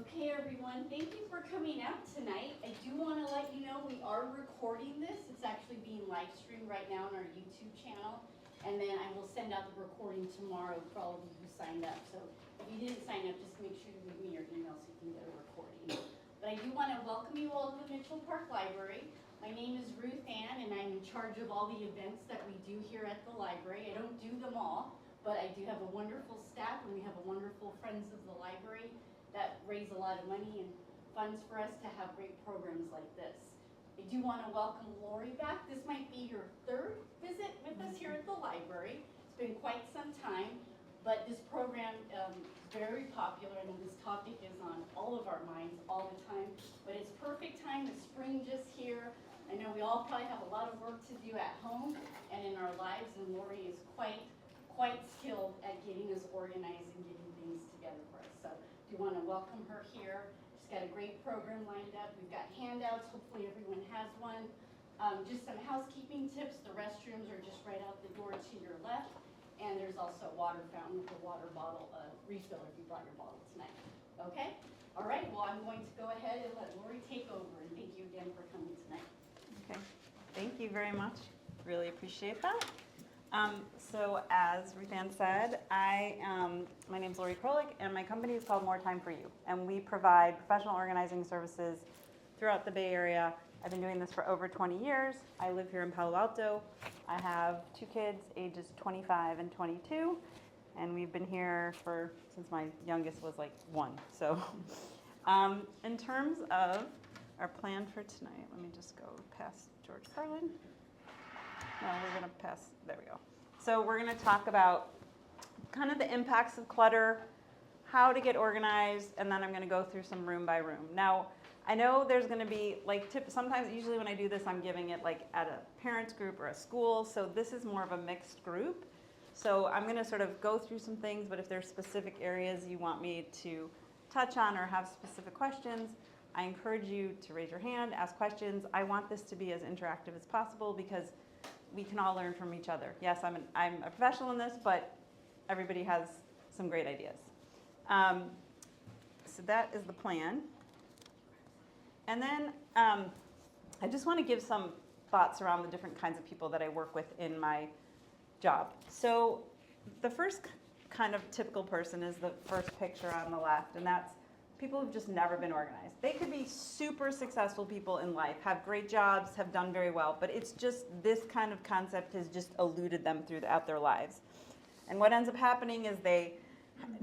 Okay, everyone, thank you for coming out tonight. I do want to let you know we are recording this. It's actually being live streamed right now on our YouTube channel. And then I will send out the recording tomorrow for all of you who signed up. So if you didn't sign up, just make sure to leave me your email so you can get a recording. But I do want to welcome you all to the Mitchell Park Library. My name is Ruth Ann, and I'm in charge of all the events that we do here at the library. I don't do them all, but I do have a wonderful staff, and we have a wonderful Friends of the Library that raise a lot of money and funds for us to have great programs like this. I do want to welcome Lori back. This might be your third visit with us here at the library. It's been quite some time, but this program is very popular, and this topic is on all of our minds all the time. But it's perfect time, the spring just here. I know we all probably have a lot of work to do at home and in our lives, and Lori is quite skilled at getting us organized and getting things together for us. So we want to welcome her here. She's got a great program lined up. We've got handouts. Hopefully everyone has one. Just some housekeeping tips. The restrooms are just right out the door to your left. And there's also a water fountain with a water bottle refill if you brought your bottle tonight. Okay? All right. Well, I'm going to go ahead and let Lori take over. And thank you again for coming tonight. Okay. Thank you very much. Really appreciate that. So as Ruth Ann said, my name is Lori Krolik, and my company is called More Time for You. And we provide professional organizing services throughout the Bay Area. I've been doing this for over 20 years. I live here in Palo Alto. I have 2 kids, ages 25 and 22. And we've been here since my youngest was like 1. So in terms of our plan for tonight, let me just go past George Carlin. No, we're going to pass, there we go. So we're going to talk about kind of the impacts of clutter, how to get organized, and then I'm going to go through some room by room. Now, I know there's going to be like sometimes, usually when I do this, I'm giving it like at a parents group or a school. So this is more of a mixed group. So I'm going to sort of go through some things, but if there's specific areas you want me to touch on or have specific questions, I encourage you to raise your hand, ask questions. I want this to be as interactive as possible because we can all learn from each other. Yes, I'm a professional in this, but everybody has some great ideas. So that is the plan. And then I just want to give some thoughts around the different kinds of people that I work with in my job. So the first kind of typical person is the first picture on the left, and that's people who've just never been organized. They could be super successful people in life, have great jobs, have done very well, but it's just this kind of concept has just eluded them throughout their lives. And what ends up happening is they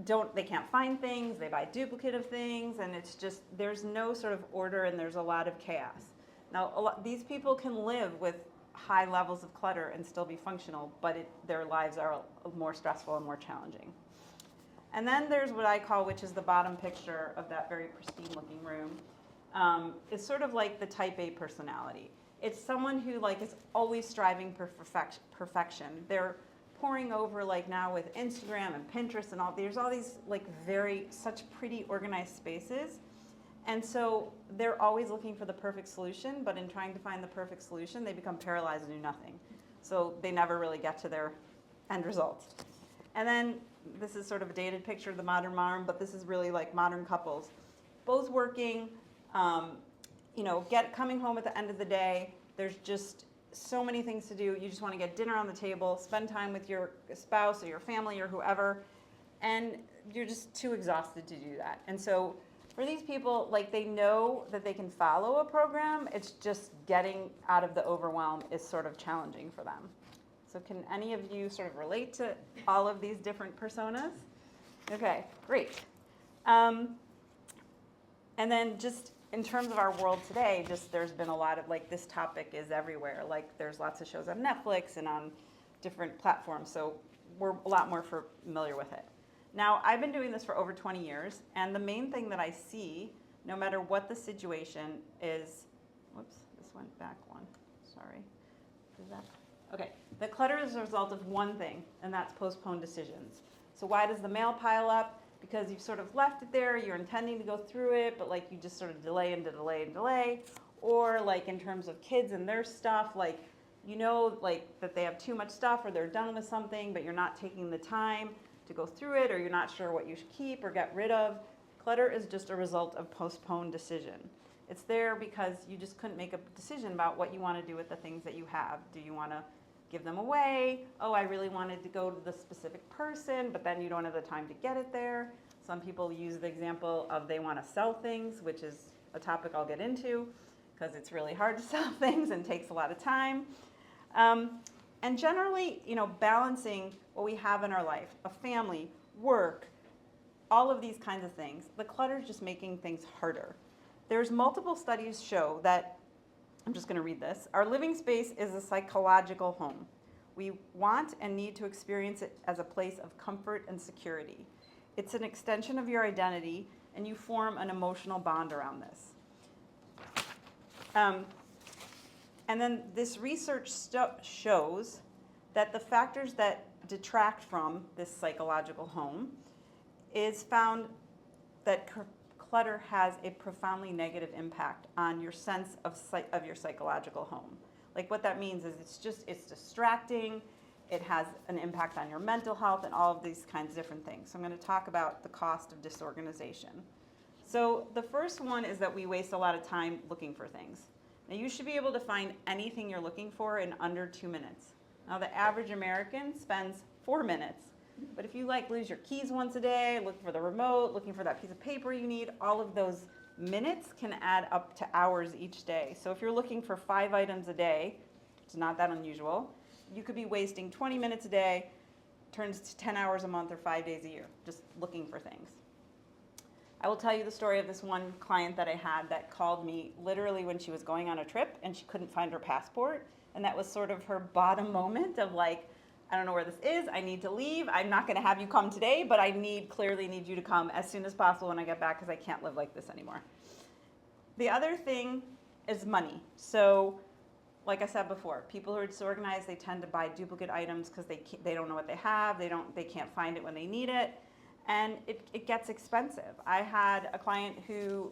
can't find things, they buy duplicate of things, and it's just, there's no sort of order and there's a lot of chaos. Now, these people can live with high levels of clutter and still be functional, but their lives are more stressful and more challenging. And then there's what I call, which is the bottom picture of that very pristine looking room. It's sort of like the type A personality. It's someone who like is always striving for perfection. They're pouring over like now with Instagram and Pinterest and there's all these like such pretty organized spaces. And so they're always looking for the perfect solution, but in trying to find the perfect solution, they become paralyzed and do nothing. So they never really get to their end results. And then this is sort of a dated picture of the modern mom, but this is really like modern couples. Both working, coming home at the end of the day. There's just so many things to do. You just want to get dinner on the table, spend time with your spouse or your family or whoever, and you're just too exhausted to do that. And so for these people, like they know that they can follow a program, it's just getting out of the overwhelm is sort of challenging for them. So can any of you sort of relate to all of these different personas? Okay, great. And then just in terms of our world today, just there's been a lot of, like this topic is everywhere. Like there's lots of shows on Netflix and on different platforms, so we're a lot more familiar with it. Now, I've been doing this for over 20 years, and the main thing that I see, no matter what the situation is, whoops, this went back one, sorry. Is that? Okay, the clutter is a result of one thing, and that's postponed decisions. So why does the mail pile up? Because you've sort of left it there, you're intending to go through it, but like you just sort of delay and delay and delay. Or like in terms of kids and their stuff, like you know like that they have too much stuff or they're done with something, but you're not taking the time to go through it, or you're not sure what you should keep or get rid of. Clutter is just a result of postponed decision. It's there because you just couldn't make a decision about what you want to do with the things that you have. Do you want to give them away? Oh, I really wanted to go to the specific person, but then you don't have the time to get it there. Some people use the example of they want to sell things, which is a topic I'll get into because it's really hard to sell things and takes a lot of time. And generally, balancing what we have in our life, a family, work, all of these kinds of things, the clutter is just making things harder. There's multiple studies show that, I'm just going to read this, our living space is a psychological home. We want and need to experience it as a place of comfort and security. It's an extension of your identity, and you form an emotional bond around this. And then this research shows that the factors that detract from this psychological home is found that clutter has a profoundly negative impact on your sense of your psychological home. Like what that means is it's distracting, it has an impact on your mental health and all of these kinds of different things. So I'm going to talk about the cost of disorganization. So the first one is that we waste a lot of time looking for things. Now you should be able to find anything you're looking for in under 2 minutes. Now the average American spends 4 minutes. But if you lose your keys once a day, looking for the remote, looking for that piece of paper you need, all of those minutes can add up to hours each day. So if you're looking for 5 items a day, it's not that unusual, you could be wasting 20 minutes a day, turns to 10 hours a month or 5 days a year, just looking for things. I will tell you the story of this one client that I had that called me literally when she was going on a trip and she couldn't find her passport. And that was sort of her bottom moment of I don't know where this is, I need to leave, I'm not gonna have you come today, but I clearly need you to come as soon as possible when I get back because I can't live like this anymore. The other thing is money. So, like I said before, people who are disorganized, they tend to buy duplicate items because they don't know what they have, they can't find it when they need it, and it gets expensive. I had a client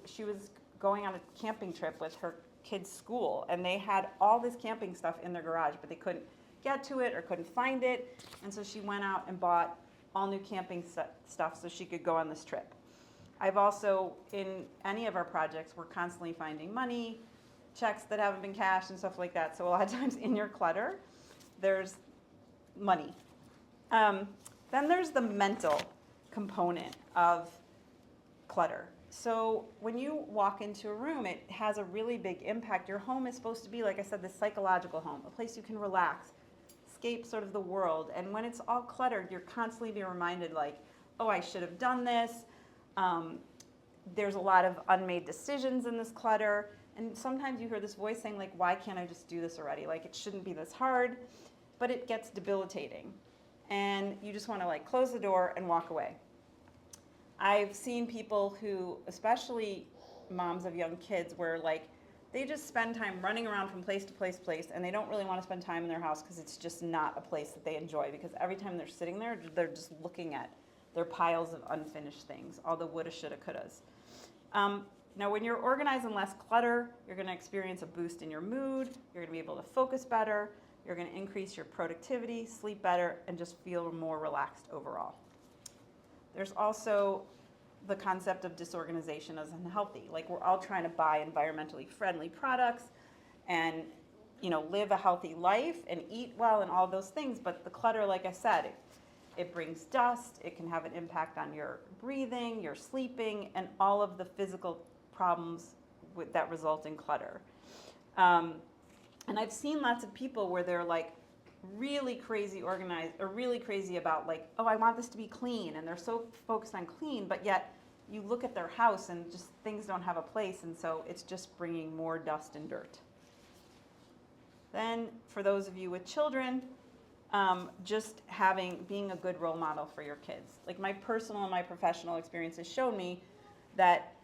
she was going on a camping trip with her kids' school, and they had all this camping stuff in their garage, but they couldn't get to it or couldn't find it, and so she went out and bought all new camping stuff so she could go on this trip. I've also, in any of our projects, we're constantly finding money, checks that haven't been cashed and stuff like that, so a lot of times in your clutter, there's money. Then there's the mental component of clutter. So when you walk into a room, it has a really big impact. Your home is supposed to be, like I said, this psychological home, a place you can relax, escape sort of the world. And when it's all cluttered, you're constantly being reminded oh, I should have done this. There's a lot of unmade decisions in this clutter. And sometimes you hear this voice saying why can't I just do this already? It shouldn't be this hard, but it gets debilitating. And you just want to close the door and walk away. I've seen people who, especially moms of young kids, where they just spend time running around from place to place, and they don't really want to spend time in their house because it's just not a place that they enjoy, because every time they're sitting there, they're just looking at their piles of unfinished things, all the woulda, shoulda, couldas. Now, when you're organized and less clutter, you're going to experience a boost in your mood, you're going to be able to focus better, you're going to increase your productivity, sleep better, and just feel more relaxed overall. There's also the concept of disorganization as unhealthy. We're all trying to buy environmentally friendly products and live a healthy life and eat well and all those things, but the clutter, like I said, it brings dust, it can have an impact on your breathing, your sleeping, and all of the physical problems that result in clutter. And I've seen lots of people where they're really crazy organized, or really crazy about oh, I want this to be clean, and they're so focused on clean, but yet you look at their house and just things don't have a place, and so it's just bringing more dust and dirt. Then for those of you with children, just being a good role model for your kids. My personal and my professional experiences showed me that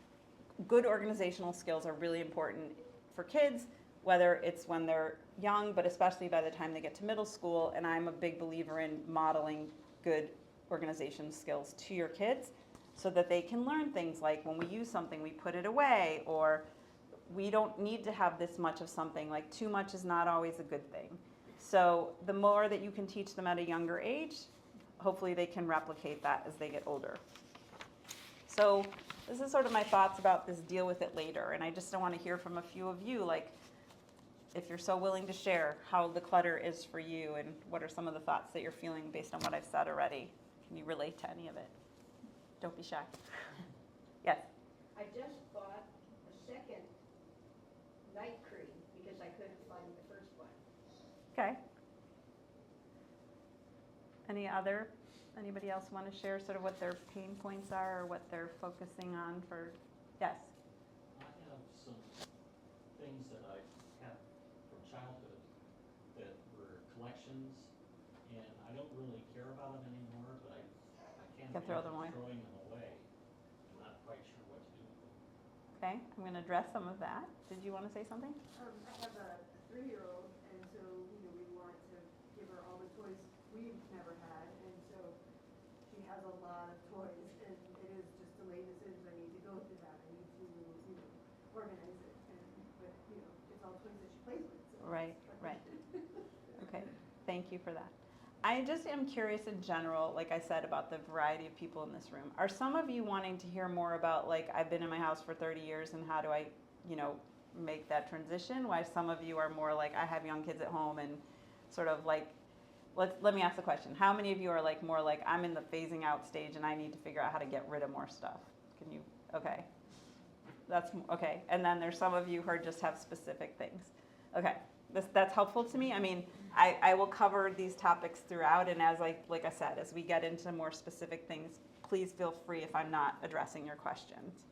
good organizational skills are really important for kids, whether it's when they're young, but especially by the time they get to middle school. And I'm a big believer in modeling good organization skills to your kids so that they can learn things like when we use something, we put it away, or we don't need to have this much of something. Too much is not always a good thing. So the more that you can teach them at a younger age, hopefully they can replicate that as they get older. So this is sort of my thoughts about this deal with it later. And I just want to hear from a few of you, like, if you're so willing to share how the clutter is for you and what are some of the thoughts that you're feeling based on what I've said already. Can you relate to any of it? Don't be shy. Yes? I just bought a second night cream because I couldn't find the first one. Okay. Anybody else want to share sort of what their pain points are or what they're focusing on for, yes? I have some things that I have from childhood that were collections, and I don't really care about them anymore, but I can't Can throw them away. throwing them away. I'm not quite sure what to do with them. Okay, I'm going to address some of that. Did you want to say something? I have a 3-year-old, and so, we want to give her all the toys we've never had, and so she has a lot of toys, and it is just delayed decisions. I need to go through that. I need to, organize it, but, it's all toys that she plays with. So Right. Okay, thank you for that. I just am curious in general, like I said, about the variety of people in this room. Are some of you wanting to hear more about, like, I've been in my house for 30 years and how do I, make that transition? Why some of you are more like, I have young kids at home and sort of like, let me ask the question. How many of you are like more like, I'm in the phasing out stage and I need to figure out how to get rid of more stuff? Can you, okay. Okay. And then there's some of you who just have specific things. Okay, that's helpful to me. I mean, I will cover these topics throughout, and as like I said, as we get into more specific things, please feel free if I'm not addressing your questions.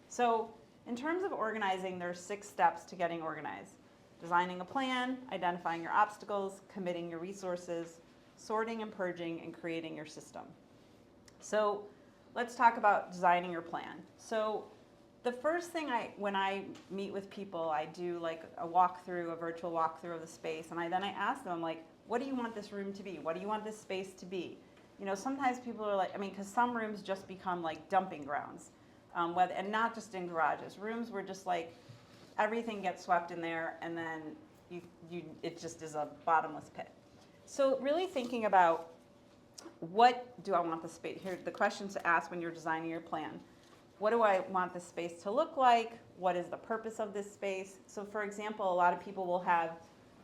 So in terms of organizing, there's 6 steps to getting organized. Designing a plan, identifying your obstacles, committing your resources, sorting and purging, and creating your system. So let's talk about designing your plan. So the first thing when I meet with people, I do like a virtual walkthrough of the space, and I ask them, like, what do you want this room to be? What do you want this space to be? Sometimes people are like, because some rooms just become like dumping grounds, and not just in garages. Rooms where just like everything gets swept in there, and then it just is a bottomless pit. So really thinking about, what do I want the space? Here, the questions to ask when you're designing your plan. What do I want this space to look like? What is the purpose of this space? So for example, a lot of people will have,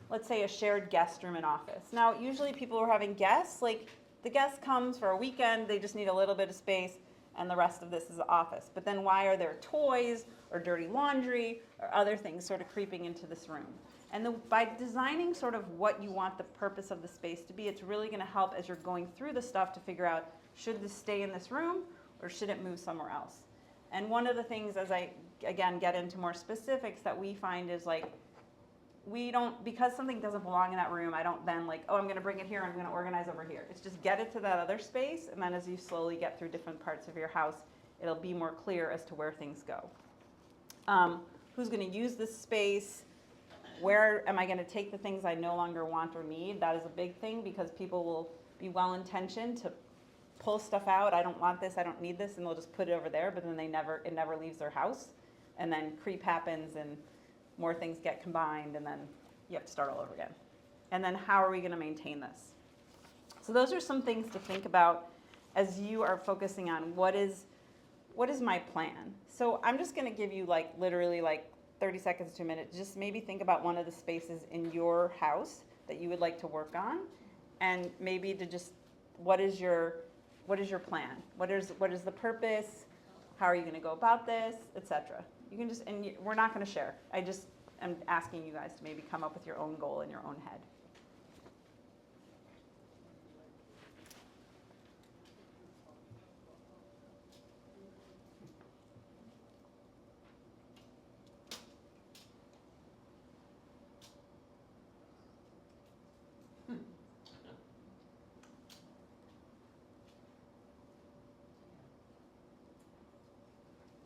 let's say, a shared guest room and office. Now, usually people who are having guests, like the guest comes for a weekend, they just need a little bit of space, and the rest of this is the office. But then why are there toys or dirty laundry or other things sort of creeping into this room? And by designing sort of what you want the purpose of the space to be, it's really going to help as you're going through the stuff to figure out, should this stay in this room or should it move somewhere else? And one of the things, as I, again, get into more specifics, that we find is like, because something doesn't belong in that room, I don't then like, I'm going to bring it here, I'm going to organize over here. It's just get it to that other space, and then as you slowly get through different parts of your house, it'll be more clear as to where things go. Who's going to use this space? Where am I going to take the things I no longer want or need? That is a big thing, because people will be well-intentioned to pull stuff out. I don't want this, I don't need this, and they'll just put it over there, but then it never leaves their house, and then creep happens and more things get combined, and then you have to start all over again. And then how are we going to maintain this? So those are some things to think about as you are focusing on what is my plan. So I'm just going to give you like literally like 30 seconds to a minute. Just maybe think about one of the spaces in your house that you would like to work on, and maybe to just, what is your plan? What is the purpose? How are you going to go about this, etc. You can just, and we're not going to share. I just am asking you guys to maybe come up with your own goal in your own head.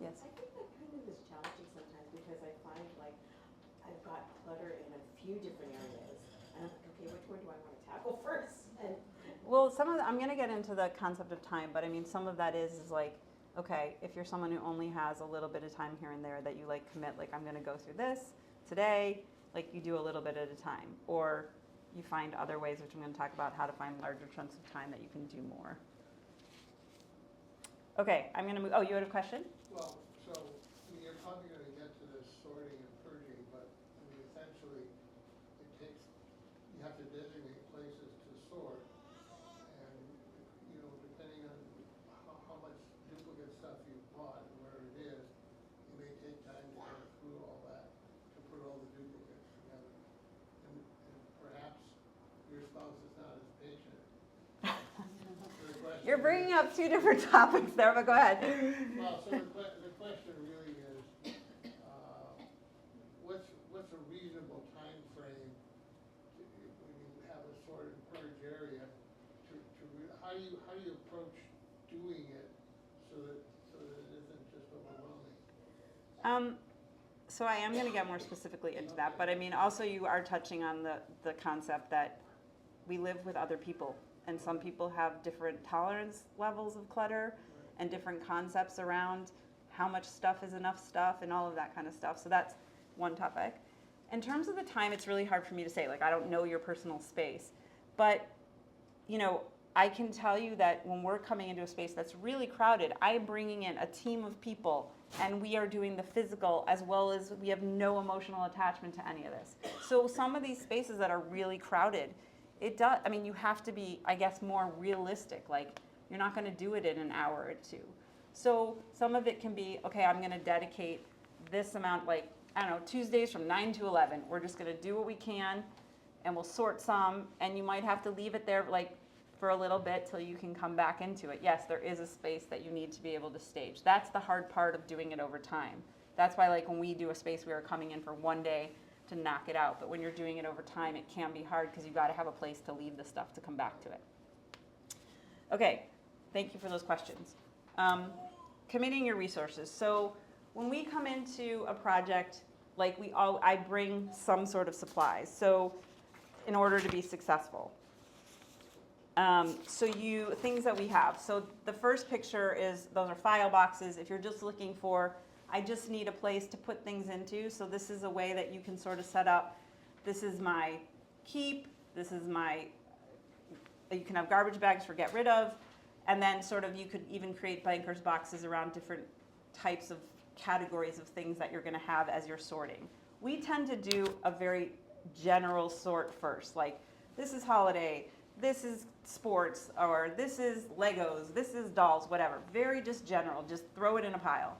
Yes. I think that kind of is challenging sometimes, because I find like I've got clutter in a few different areas, and I'm like, okay, which one do I want to tackle first? And Well, I'm going to get into the concept of time, but I mean, some of that is like, okay, if you're someone who only has a little bit of time here and there that you like commit, like I'm going to go through this today, like you do a little bit at a time, or you find other ways, which I'm going to talk about, how to find larger chunks of time that you can do more. Okay, I'm gonna move, oh, you had a question? Well, so you're probably gonna get to this sorting and purging, but I mean, essentially, it takes, you have to designate places to sort. And, you know, depending on how much duplicate stuff you've bought and where it is, it may take time to go through all that, to put all the duplicates together. And perhaps your spouse is not as patient. So the question You're bringing is- up two different topics there, but go ahead. Well, so the question really is, what's a reasonable time frame when you have a sort and purge area how do you approach doing it so that it isn't just overwhelming? So I am gonna get more specifically into that, but I mean, also you are touching on the concept that we live with other people, and some people have different tolerance levels of clutter and different concepts around how much stuff is enough stuff and all of that kind of stuff. So that's one topic. In terms of the time, it's really hard for me to say, like, I don't know your personal space, but you know, I can tell you that when we're coming into a space that's really crowded, I'm bringing in a team of people and we are doing the physical as well as we have no emotional attachment to any of this. So some of these spaces that are really crowded, it does, I mean, you have to be, I guess, more realistic. Like, you're not gonna do it in an hour or two. So some of it can be, okay, I'm gonna dedicate this amount, like, I don't know, Tuesdays from 9 to 11. We're just gonna do what we can and we'll sort some, and you might have to leave it there, like, for a little bit till you can come back into it. Yes, there is a space that you need to be able to stage. That's the hard part of doing it over time. That's why, like, when we do a space, we are coming in for one day to knock it out. But when you're doing it over time, it can be hard because you've got to have a place to leave the stuff to come back to it. Okay, thank you for those questions. Committing your resources. So when we come into a project, like I bring some sort of supplies. So in order to be successful. Things that we have. So the first picture is, those are file boxes. If you're just looking for, I just need a place to put things into. So this is a way that you can sort of set up, this is my keep, this is my, you can have garbage bags for get rid of, and then sort of you could even create banker's boxes around different types of categories of things that you're gonna have as you're sorting. We tend to do a very general sort first, like this is holiday, this is sports, or this is Legos, this is dolls, whatever. Very just general, just throw it in a pile.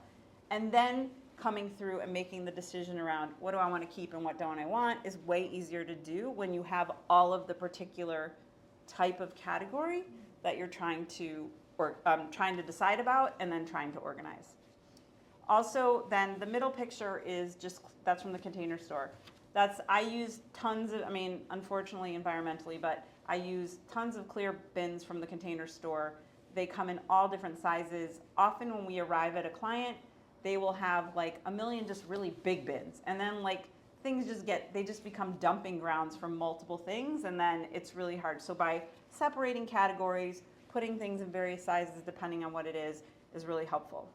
And then coming through and making the decision around what do I want to keep and what don't I want is way easier to do when you have all of the particular type of category that you're trying to decide about and then trying to organize. Also, then the middle picture is just, that's from the Container Store. I use tons of, I mean, unfortunately environmentally, but I use tons of clear bins from the Container Store. They come in all different sizes. Often when we arrive at a client, they will have like a million just really big bins. And then like things they just become dumping grounds for multiple things, and then it's really hard. So by separating categories, putting things in various sizes depending on what it is really helpful.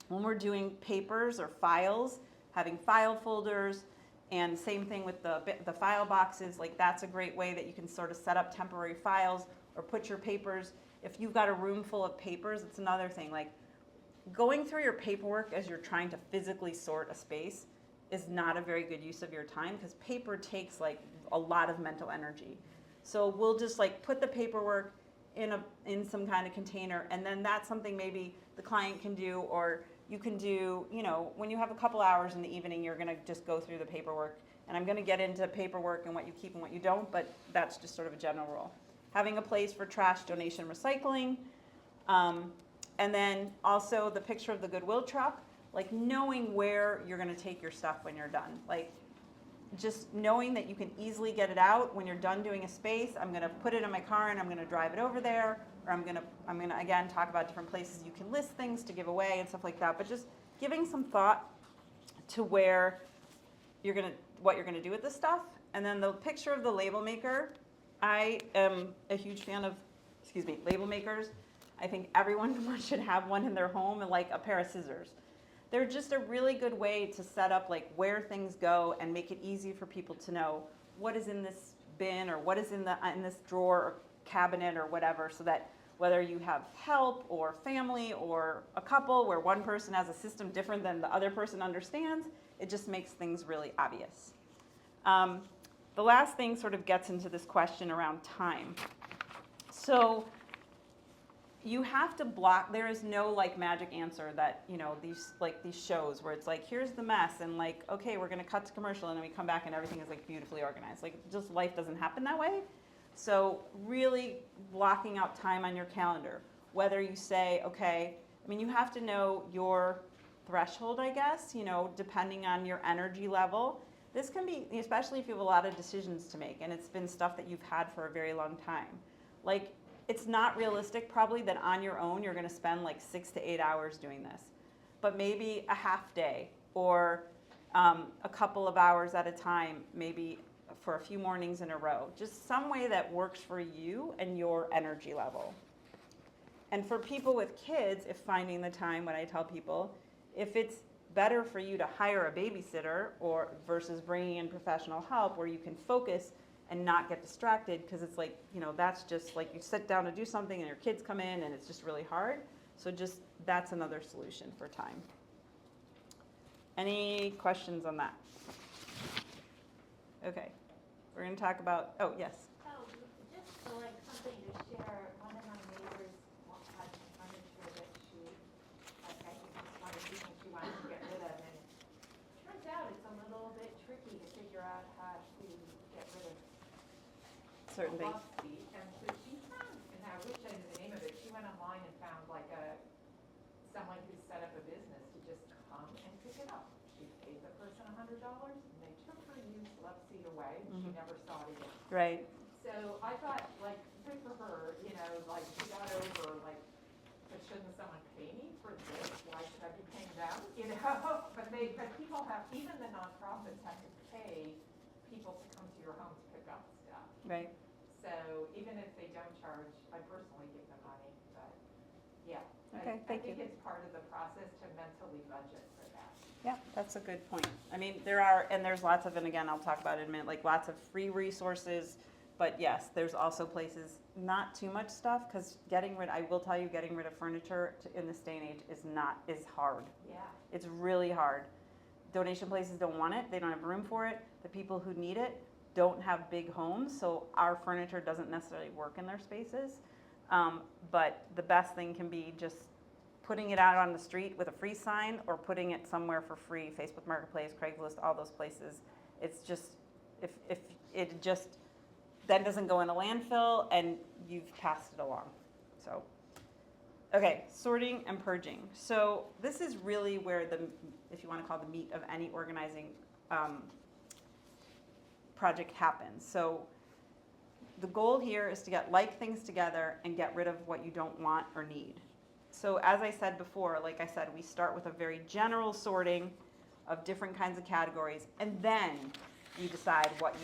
When we're doing papers or files, having file folders, and same thing with the file boxes, like that's a great way that you can sort of set up temporary files or put your papers. If you've got a room full of papers, it's another thing. Like going through your paperwork as you're trying to physically sort a space is not a very good use of your time because paper takes like a lot of mental energy. So we'll just like put the paperwork in some kind of container, and then that's something maybe the client can do, or you can do, you know, when you have a couple hours in the evening, you're gonna just go through the paperwork. And I'm gonna get into paperwork and what you keep and what you don't, but that's just sort of a general rule. Having a place for trash, donation, recycling. And then also the picture of the Goodwill truck, like knowing where you're gonna take your stuff when you're done. Like just knowing that you can easily get it out when you're done doing a space. I'm gonna put it in my car and I'm gonna drive it over there, or I'm gonna again talk about different places you can list things to give away and stuff like that. But just giving some thought to where what you're gonna do with this stuff. And then the picture of the label maker. I am a huge fan of, label makers. I think everyone should have one in their home, and like a pair of scissors. They're just a really good way to set up like where things go and make it easy for people to know what is in this bin or what is in this drawer or cabinet or whatever, so that whether you have help or family or a couple where one person has a system different than the other person understands, it just makes things really obvious. The last thing sort of gets into this question around time. So you have to block, there is no like magic answer that, you know, these shows where it's like, here's the mess and like, okay, we're gonna cut to commercial and then we come back and everything is like beautifully organized. Like just life doesn't happen that way. So really blocking out time on your calendar, whether you say, okay, I mean, you have to know your threshold, I guess, you know, depending on your energy level. This can be, especially if you have a lot of decisions to make and it's been stuff that you've had for a very long time. Like, it's not realistic probably that on your own you're gonna spend like 6 to 8 hours doing this. But maybe a half day or a couple of hours at a time, maybe for a few mornings in a row. Just some way that works for you and your energy level. And for people with kids, if finding the time, what I tell people, if it's better for you to hire a babysitter or versus bringing in professional help where you can focus and not get distracted, because it's like, you know, that's just like you sit down to do something and your kids come in and it's just really hard. So just that's another solution for time. Any questions on that? Okay, we're going to talk about, oh, yes. Oh, just for like something to share, one of my neighbors had some furniture that she, like, I think just wanted to think she wanted to get rid of, and it turns out it's a little bit tricky to figure out how to get rid of Certain a things. love seat, and so she found, and I wish I knew the name of it, she went online and found like someone who set up a business to just come and pick it up. She paid the person $100, and they took her used love seat away, and she never saw it again. Right. So I thought, like, good for her, you know, like, she got over, like, but shouldn't someone pay me for this? Why should I be paying them? You know, but people have, even the nonprofits have to pay people to come to your home to pick up stuff. Right. So even if they don't charge, I personally give them money, but, yeah. Okay, thank you. I think it's part of the process to mentally budget for that. Yeah, that's a good point. I mean, there's lots of, and again, I'll talk about it in a minute, like lots of free resources, but yes, there's also places, not too much stuff, because I will tell you, getting rid of furniture in this day and age is hard. Yeah. It's really hard. Donation places don't want it, they don't have room for it. The people who need it don't have big homes, so our furniture doesn't necessarily work in their spaces. But the best thing can be just putting it out on the street with a free sign or putting it somewhere for free, Facebook Marketplace, Craigslist, all those places. It's just, if it just then doesn't go in a landfill and you've passed it along. So, okay, sorting and purging. So this is really where if you want to call the meat of any organizing project happens. So the goal here is to get like things together and get rid of what you don't want or need. So as I said before, like I said, we start with a very general sorting of different kinds of categories, and then you decide what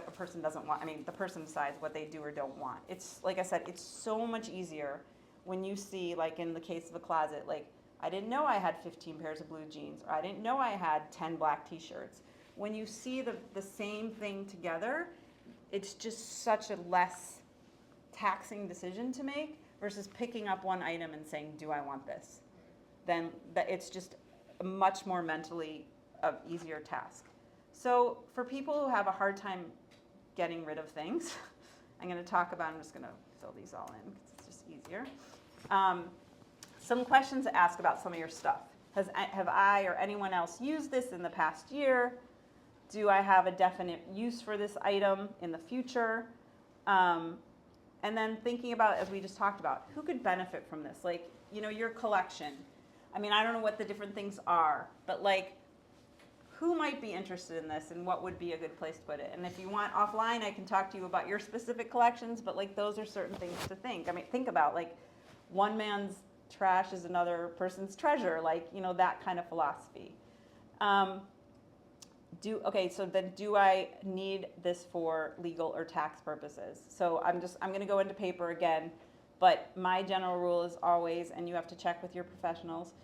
a person doesn't want. I mean, the person decides what they do or don't want. It's, like I said, it's so much easier when you see, like in the case of a closet, like, I didn't know I had 15 pairs of blue jeans, or I didn't know I had 10 black t-shirts. When you see the same thing together, it's just such a less taxing decision to make versus picking up one item and saying, do I want this? Then it's just a much more mentally easier task. So for people who have a hard time getting rid of things, I'm just going to fill these all in because it's just easier. Some questions to ask about some of your stuff. Have I or anyone else used this in the past year? Do I have a definite use for this item in the future? And then thinking about, as we just talked about, who could benefit from this? Like, you know, your collection. I mean, I don't know what the different things are, but like, who might be interested in this and what would be a good place to put it? And if you want offline, I can talk to you about your specific collections, but like, those are certain things to think. I mean, think about like, one man's trash is another person's treasure, like, you know, that kind of philosophy. So then do I need this for legal or tax purposes? So I'm going to go into paper again, but my general rule is always, and you have to check with your professionals,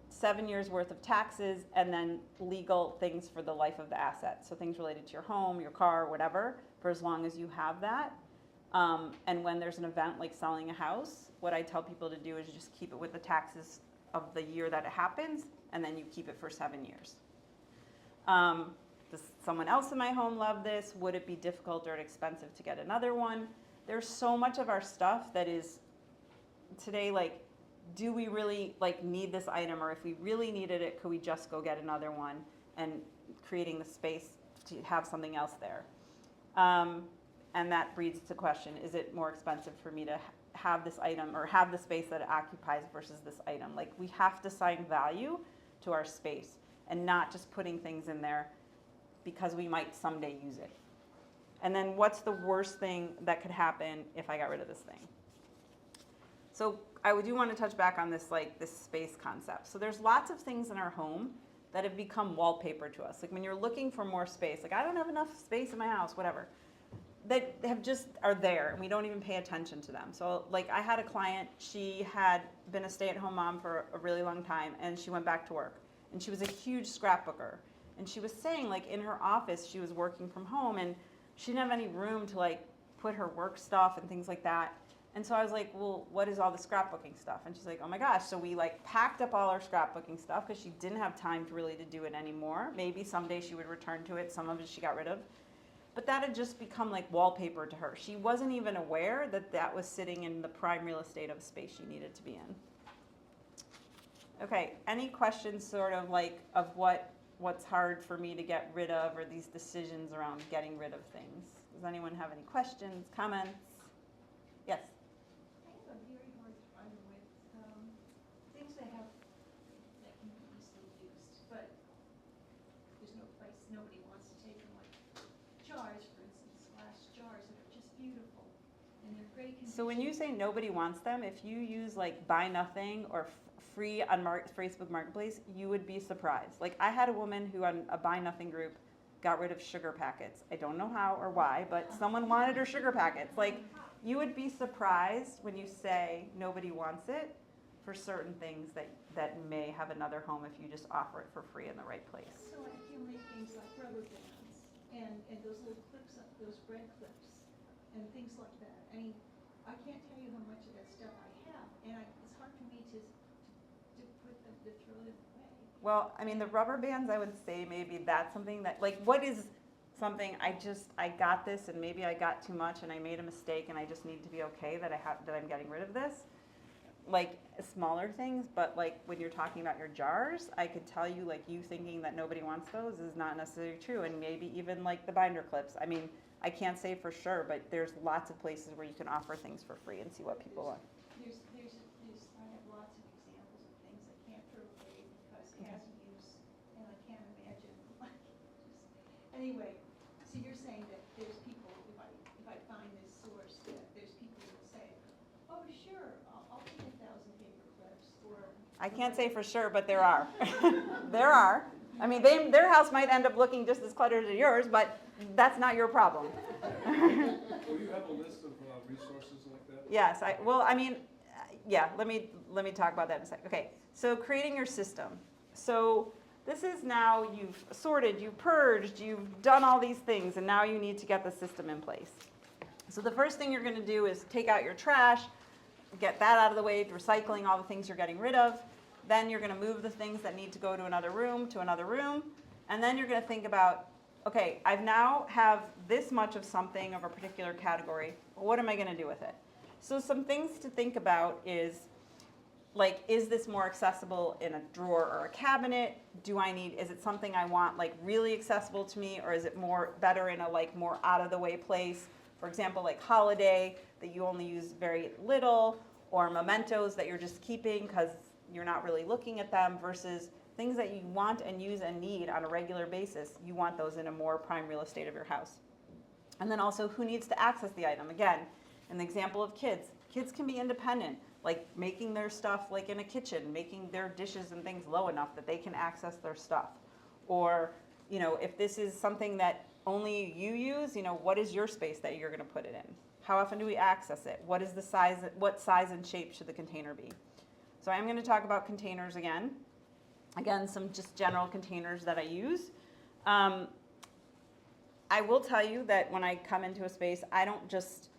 7 years worth of taxes and then legal things for the life of the asset. So things related to your home, your car, whatever, for as long as you have that. And when there's an event like selling a house, what I tell people to do is just keep it with the taxes of the year that it happens, and then you keep it for 7 years. Does someone else in my home love this? Would it be difficult or expensive to get another one? There's so much of our stuff that is today, like, do we really like need this item, or if we really needed it, could we just go get another one, and creating the space to have something else there. And that breeds the question, is it more expensive for me to have this item or have the space that it occupies versus this item? Like, we have to assign value to our space and not just putting things in there because we might someday use it. And then what's the worst thing that could happen if I got rid of this thing? So I do want to touch back on this, like, this space concept. So there's lots of things in our home that have become wallpaper to us. Like, when you're looking for more space, like, I don't have enough space in my house, whatever, that have just are there, and we don't even pay attention to them. So, like, I had a client, she had been a stay-at-home mom for a really long time, and she went back to work. And she was a huge scrapbooker. And she was saying, like, in her office, she was working from home, and she didn't have any room to, like, put her work stuff and things like that. And so I was like, well, what is all the scrapbooking stuff? And she's like, oh my gosh. So we, like, packed up all our scrapbooking stuff because she didn't have time to really to do it anymore. Maybe someday she would return to it. Some of it she got rid of. But that had just become like wallpaper to her. She wasn't even aware that that was sitting in the prime real estate of a space she needed to be in. Okay, any questions sort of like of what's hard for me to get rid of, or these decisions around getting rid of things? Does anyone have any questions, comments? Yes? I have a very hard time with things that can be easily used, but there's no place, nobody wants to take them, like jars, for instance, glass jars that are just beautiful, and they're great condition. So when you say nobody wants them, if you use like buy nothing or free on Facebook Marketplace, you would be surprised. Like, I had a woman who on a buy nothing group got rid of sugar packets. I don't know how or why, but someone wanted her sugar packets. Like, you would be surprised when you say nobody wants it for certain things that may have another home if you just offer it for free in the right place. So I accumulate things like rubber bands and those little clips, those bread clips, and things like that. I mean, I can't tell you how much of that stuff I have, and it's hard for me to put them, to throw them away. Well, I mean, the rubber bands, I would say maybe that's something that, like, what is something I got this, and maybe I got too much and I made a mistake and I just need to be okay that I'm getting rid of this. Like, smaller things, but like when you're talking about your jars, I could tell you, like, you thinking that nobody wants those is not necessarily true. And maybe even like the binder clips. I mean, I can't say for sure, but there's lots of places where you can offer things for free and see what people want. I have lots of examples of things I can't throw away because it has a use, and I can't imagine, like, anyway, so you're saying that there's people, if I find this source, that there's people who will say, oh, sure, I'll take 1,000 paper clips, or. I can't say for sure, but there are. There are. I mean, their house might end up looking just as cluttered as yours, but that's not your problem. Will you have a list of resources like that? Yes, yeah, let me talk about that in a second. Okay, so creating your system. So this is now you've sorted, you've purged, you've done all these things, and now you need to get the system in place. So the first thing you're going to do is take out your trash, get that out of the way, recycling all the things you're getting rid of. Then you're going to move the things that need to go to another room, and then you're going to think about, okay, I now have this much of something of a particular category. What am I going to do with it? So some things to think about is, like, is this more accessible in a drawer or a cabinet? Is it something I want, like, really accessible to me, or is it better in a, like, more out of the way place? For example, like holiday that you only use very little, or mementos that you're just keeping because you're not really looking at them, versus things that you want and use and need on a regular basis. You want those in a more prime real estate of your house. And then also, who needs to access the item? Again, in the example of kids can be independent, like making their stuff like in a kitchen, making their dishes and things low enough that they can access their stuff. Or, you know, if this is something that only you use, you know, what is your space that you're going to put it in? How often do we access it? What is the size? What size and shape should the container be? So I'm going to talk about containers again. Again, some just general containers that I use. I will tell you that when I come into a space, I don't just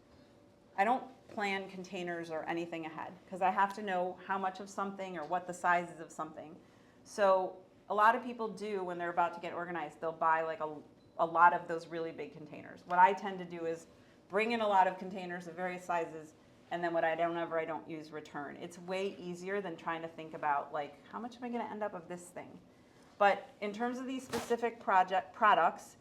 I don't plan containers or anything ahead because I have to know how much of something or what the size is of something. So a lot of people do when they're about to get organized, they'll buy like a lot of those really big containers. What I tend to do is bring in a lot of containers of various sizes, and then what I don't use, return. It's way easier than trying to think about like, how much am I gonna end up of this thing? But in terms of these specific products,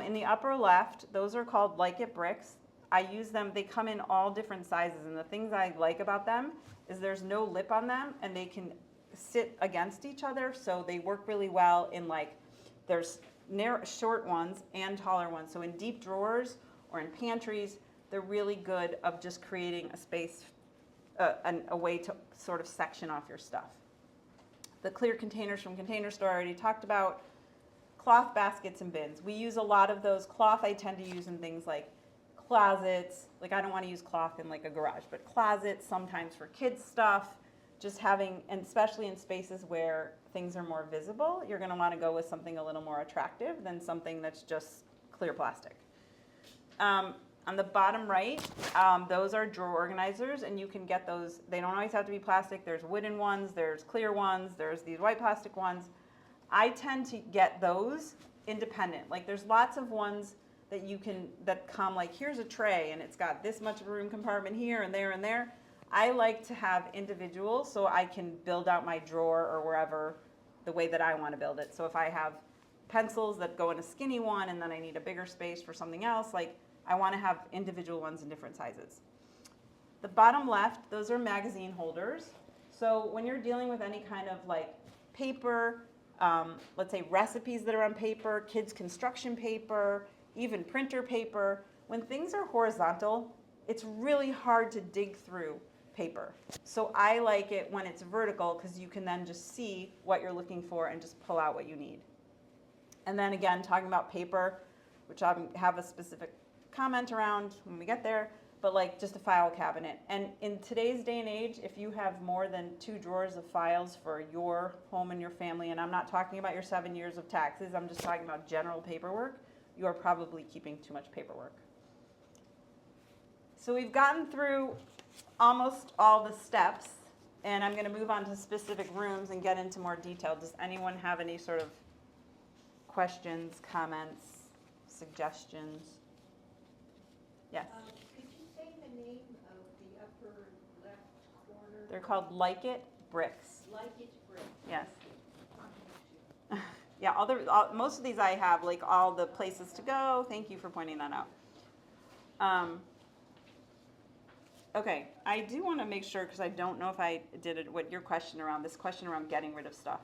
in the upper left, those are called Like It bricks. I use them, they come in all different sizes, and the things I like about them is there's no lip on them, and they can sit against each other, so they work really well in like, there's short ones and taller ones. So in deep drawers or in pantries, they're really good of just creating a space, a way to sort of section off your stuff. The clear containers from Container Store I already talked about. Cloth baskets and bins. We use a lot of those. Cloth I tend to use in things like closets. Like I don't want to use cloth in like a garage, but closets, sometimes for kids stuff. Just having, and especially in spaces where things are more visible, you're going to want to go with something a little more attractive than something that's just clear plastic. On the bottom right, those are drawer organizers, and you can get those. They don't always have to be plastic. There's wooden ones, there's clear ones, there's these white plastic ones. I tend to get those independent. Like there's lots of ones that you can, that come like, here's a tray and it's got this much of a room compartment here and there and there. I like to have individual so I can build out my drawer or wherever the way that I want to build it. So if I have pencils that go in a skinny one and then I need a bigger space for something else, like I want to have individual ones in different sizes. The bottom left, those are magazine holders. So when you're dealing with any kind of like paper, let's say recipes that are on paper, kids' construction paper, even printer paper, when things are horizontal, it's really hard to dig through paper. So I like it when it's vertical because you can then just see what you're looking for and just pull out what you need. And then again, talking about paper, which I have a specific comment around when we get there, but like just a file cabinet. And in today's day and age, if you have more than 2 drawers of files for your home and your family, and I'm not talking about your 7 years of taxes, I'm just talking about general paperwork, you are probably keeping too much paperwork. So we've gotten through almost all the steps, and I'm going to move on to specific rooms and get into more detail. Does anyone have any sort of questions, comments, suggestions? Yes. Could you say the name of the upper left corner? They're called Like It bricks. Like It bricks. Yes. On YouTube. Yeah, most of these I have, like all the places to go. Thank you for pointing that out. Okay, I do want to make sure, because I don't know if I did it, what your question around, this question around getting rid of stuff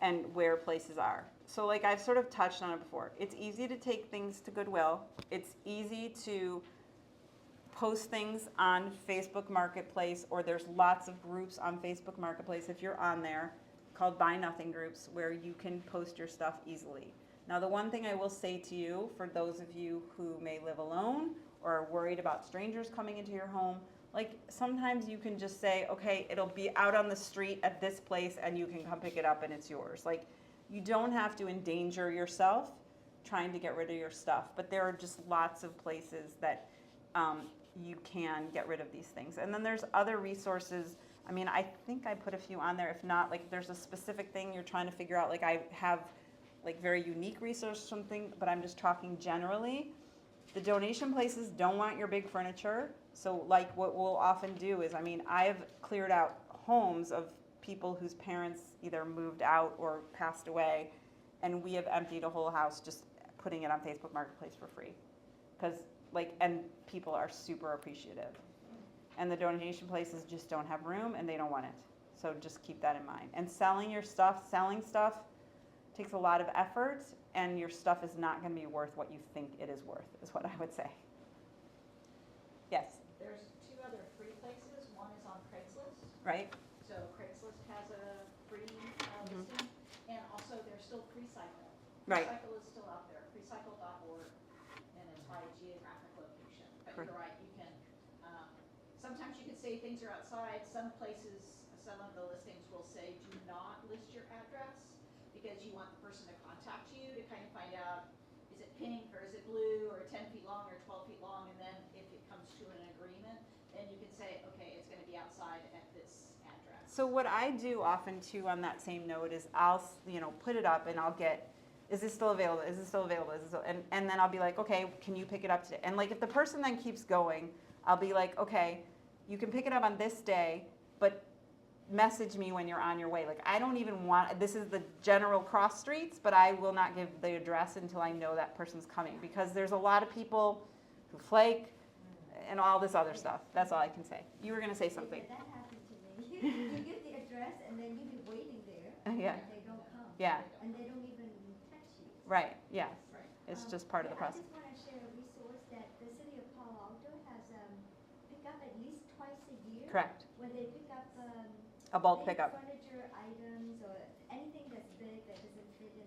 and where places are. So like I've sort of touched on it before. It's easy to take things to Goodwill. It's easy to post things on Facebook Marketplace, or there's lots of groups on Facebook Marketplace if you're on there called Buy Nothing groups where you can post your stuff easily. Now the one thing I will say to you, for those of you who may live alone or are worried about strangers coming into your home, like sometimes you can just say, okay, it'll be out on the street at this place and you can come pick it up and it's yours. Like you don't have to endanger yourself trying to get rid of your stuff, but there are just lots of places that you can get rid of these things. And then there's other resources. I mean, I think I put a few on there. If not, like there's a specific thing you're trying to figure out, like I have like very unique resource or something, but I'm just talking generally. The donation places don't want your big furniture. So like what we'll often do is, I mean, I've cleared out homes of people whose parents either moved out or passed away, and we have emptied a whole house just putting it on Facebook Marketplace for free. Because like, and people are super appreciative. And the donation places just don't have room and they don't want it. So just keep that in mind. And selling stuff takes a lot of effort, and your stuff is not going to be worth what you think it is worth, is what I would say. Yes? There's 2 other free places. One is on Craigslist. Right? So Craigslist has a free listing, and also there's still Freecycle. Right. Freecycle is still out there, freecycle.org, and it's by geographic location. But Correct. you're right, you can, sometimes you can say things are outside. Some places, some of the listings will say do not list your address because you want the person to contact you to kind of find out, is it pink or is it blue or 10 feet long or 12 feet long, and then if it comes to an agreement, So what I do often too on that same note is put it up and I'll get, is this still available? Is this still available? Is this still, and then I'll be like, okay, can you pick it up today? And like if the person then keeps going, I'll be like, okay, you can pick it up on this day, but message me when you're on your way. Like I don't even want, this is the general cross streets, but I will not give the address until I know that person's coming, because there's a lot of people who flake and all this other stuff. That's all I can say. You were gonna say something. Yeah, that happened to me. You give the address and then you be waiting there. Yeah. And they don't come. Yeah, And they don't even text you. right, yes. Right. It's just part of the Yeah, process. I just want to share a resource that the city of Palo Alto has pick up at least twice a year. Correct. When they pick up A bulk big pickup. furniture items or anything that's big that doesn't fit in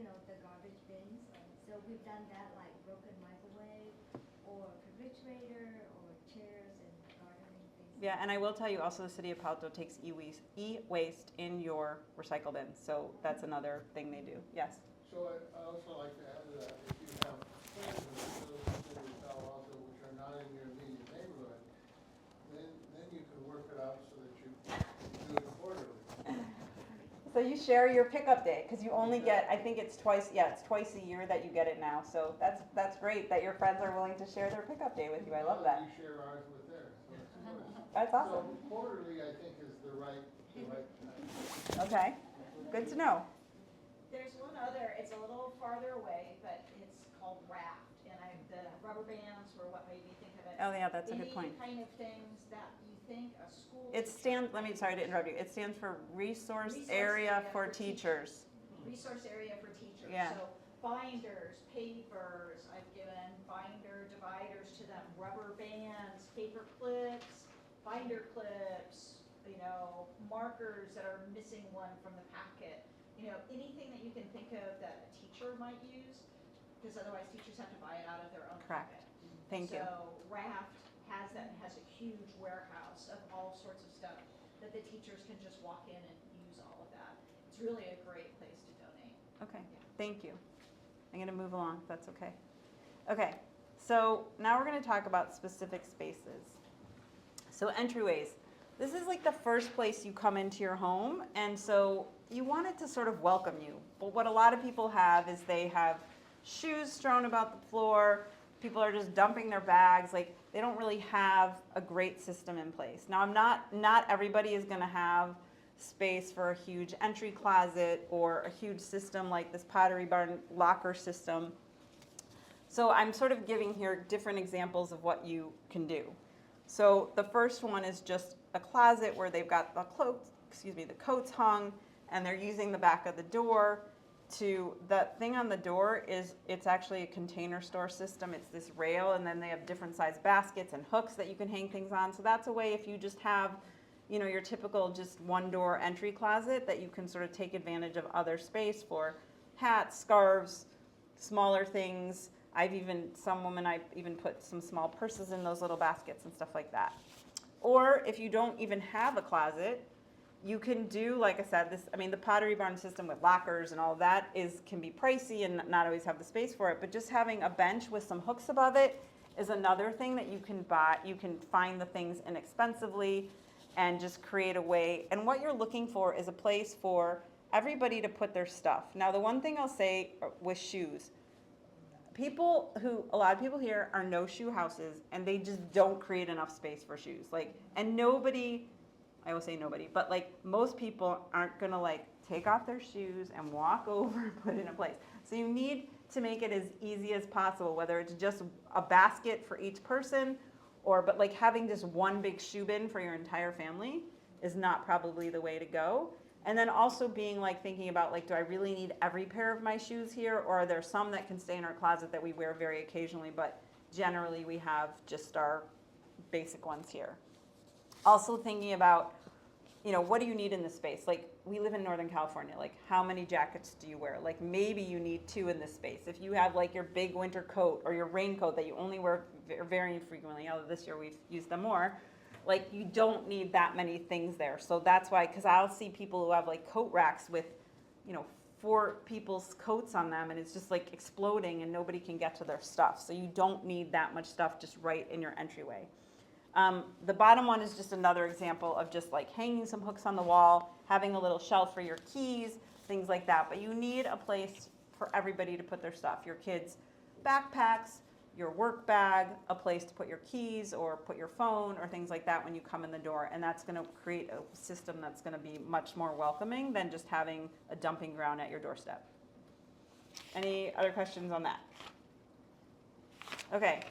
the garbage bins. So we've done that, like broken microwave or refrigerator or chairs and gardening things. Yeah, and I will tell you also the city of Palo Alto takes e-waste in your recycle bins. So that's another thing they do. Yes. So I also like to add to that, if you have friends in the city of Palo Alto which are not in your immediate neighborhood, then you can work it out so that you do it quarterly. So you share your pickup day, because you only get, I think it's twice a year that you get it now. So that's great that your friends are willing to share their pickup day with you. I love that. You share ours with theirs, so it's good. That's awesome. So quarterly, I think, is the right time. Okay, good to know. There's one other, it's a little farther away, but it's called Raft, and the rubber bands were what made me think of it. Oh yeah, that's a good point. Any kind of things that you think a school. It stands, sorry to interrupt you, it stands for Resource Area for Teachers. Resource area for teachers. Yeah. So binders, papers, I've given binder dividers to them, rubber bands, paper clips, binder clips, markers that are missing one from the packet. Anything that you can think of that a teacher might use, because otherwise teachers have to buy it out of their own Correct. pocket. Thank you. So Raft has that and has a huge warehouse of all sorts of stuff that the teachers can just walk in and use all of that. It's really a great place to donate. Okay, Yeah. thank you. I'm gonna move along, if that's okay. Okay, so now we're gonna talk about specific spaces. So entryways. This is like the first place you come into your home, and so you want it to sort of welcome you. But what a lot of people have is they have shoes strewn about the floor, people are just dumping their bags, like they don't really have a great system in place. Now not everybody is gonna have space for a huge entry closet or a huge system like this Pottery Barn locker system. So I'm sort of giving here different examples of what you can do. So the first one is just a closet where they've got the coats hung, and they're using the back of the door to, the thing on the door is, it's actually a container store system. It's this rail, and then they have different size baskets and hooks that you can hang things on. So that's a way, if you just have, your typical just one door entry closet, that you can sort of take advantage of other space for hats, scarves, smaller things. I've even put some small purses in those little baskets and stuff like that. Or if you don't even have a closet, you can do, like I said, the Pottery Barn system with lockers and all of that can be pricey and not always have the space for it, but just having a bench with some hooks above it is another thing that you can buy. You can find the things inexpensively and just create a way. And what you're looking for is a place for everybody to put their stuff. Now, the one thing I'll say with shoes, a lot of people here are no shoe houses, and they just don't create enough space for shoes. And nobody, I will say nobody, but most people aren't gonna take off their shoes and walk over and put it in a place. So you need to make it as easy as possible, whether it's just a basket for each person, but having just one big shoe bin for your entire family is not probably the way to go. And then also thinking about do I really need every pair of my shoes here, or are there some that can stay in our closet that we wear very occasionally, but generally we have just our basic ones here. Also thinking about, what do you need in this space? We live in Northern California, how many jackets do you wear? Maybe you need 2 in this space. If you have your big winter coat or your raincoat that you only wear very infrequently, although this year we've used them more, you don't need that many things there. So that's why, because I'll see people who have coat racks with, 4 people's coats on them, and it's just exploding and nobody can get to their stuff. So you don't need that much stuff just right in your entryway. The bottom one is just another example of just like hanging some hooks on the wall, having a little shelf for your keys, things like that. But you need a place for everybody to put their stuff. Your kids' backpacks, your work bag, a place to put your keys or put your phone or things like that when you come in the door. And that's going to create a system that's going to be much more welcoming than just having a dumping ground at your doorstep. Any other questions on that? Okay.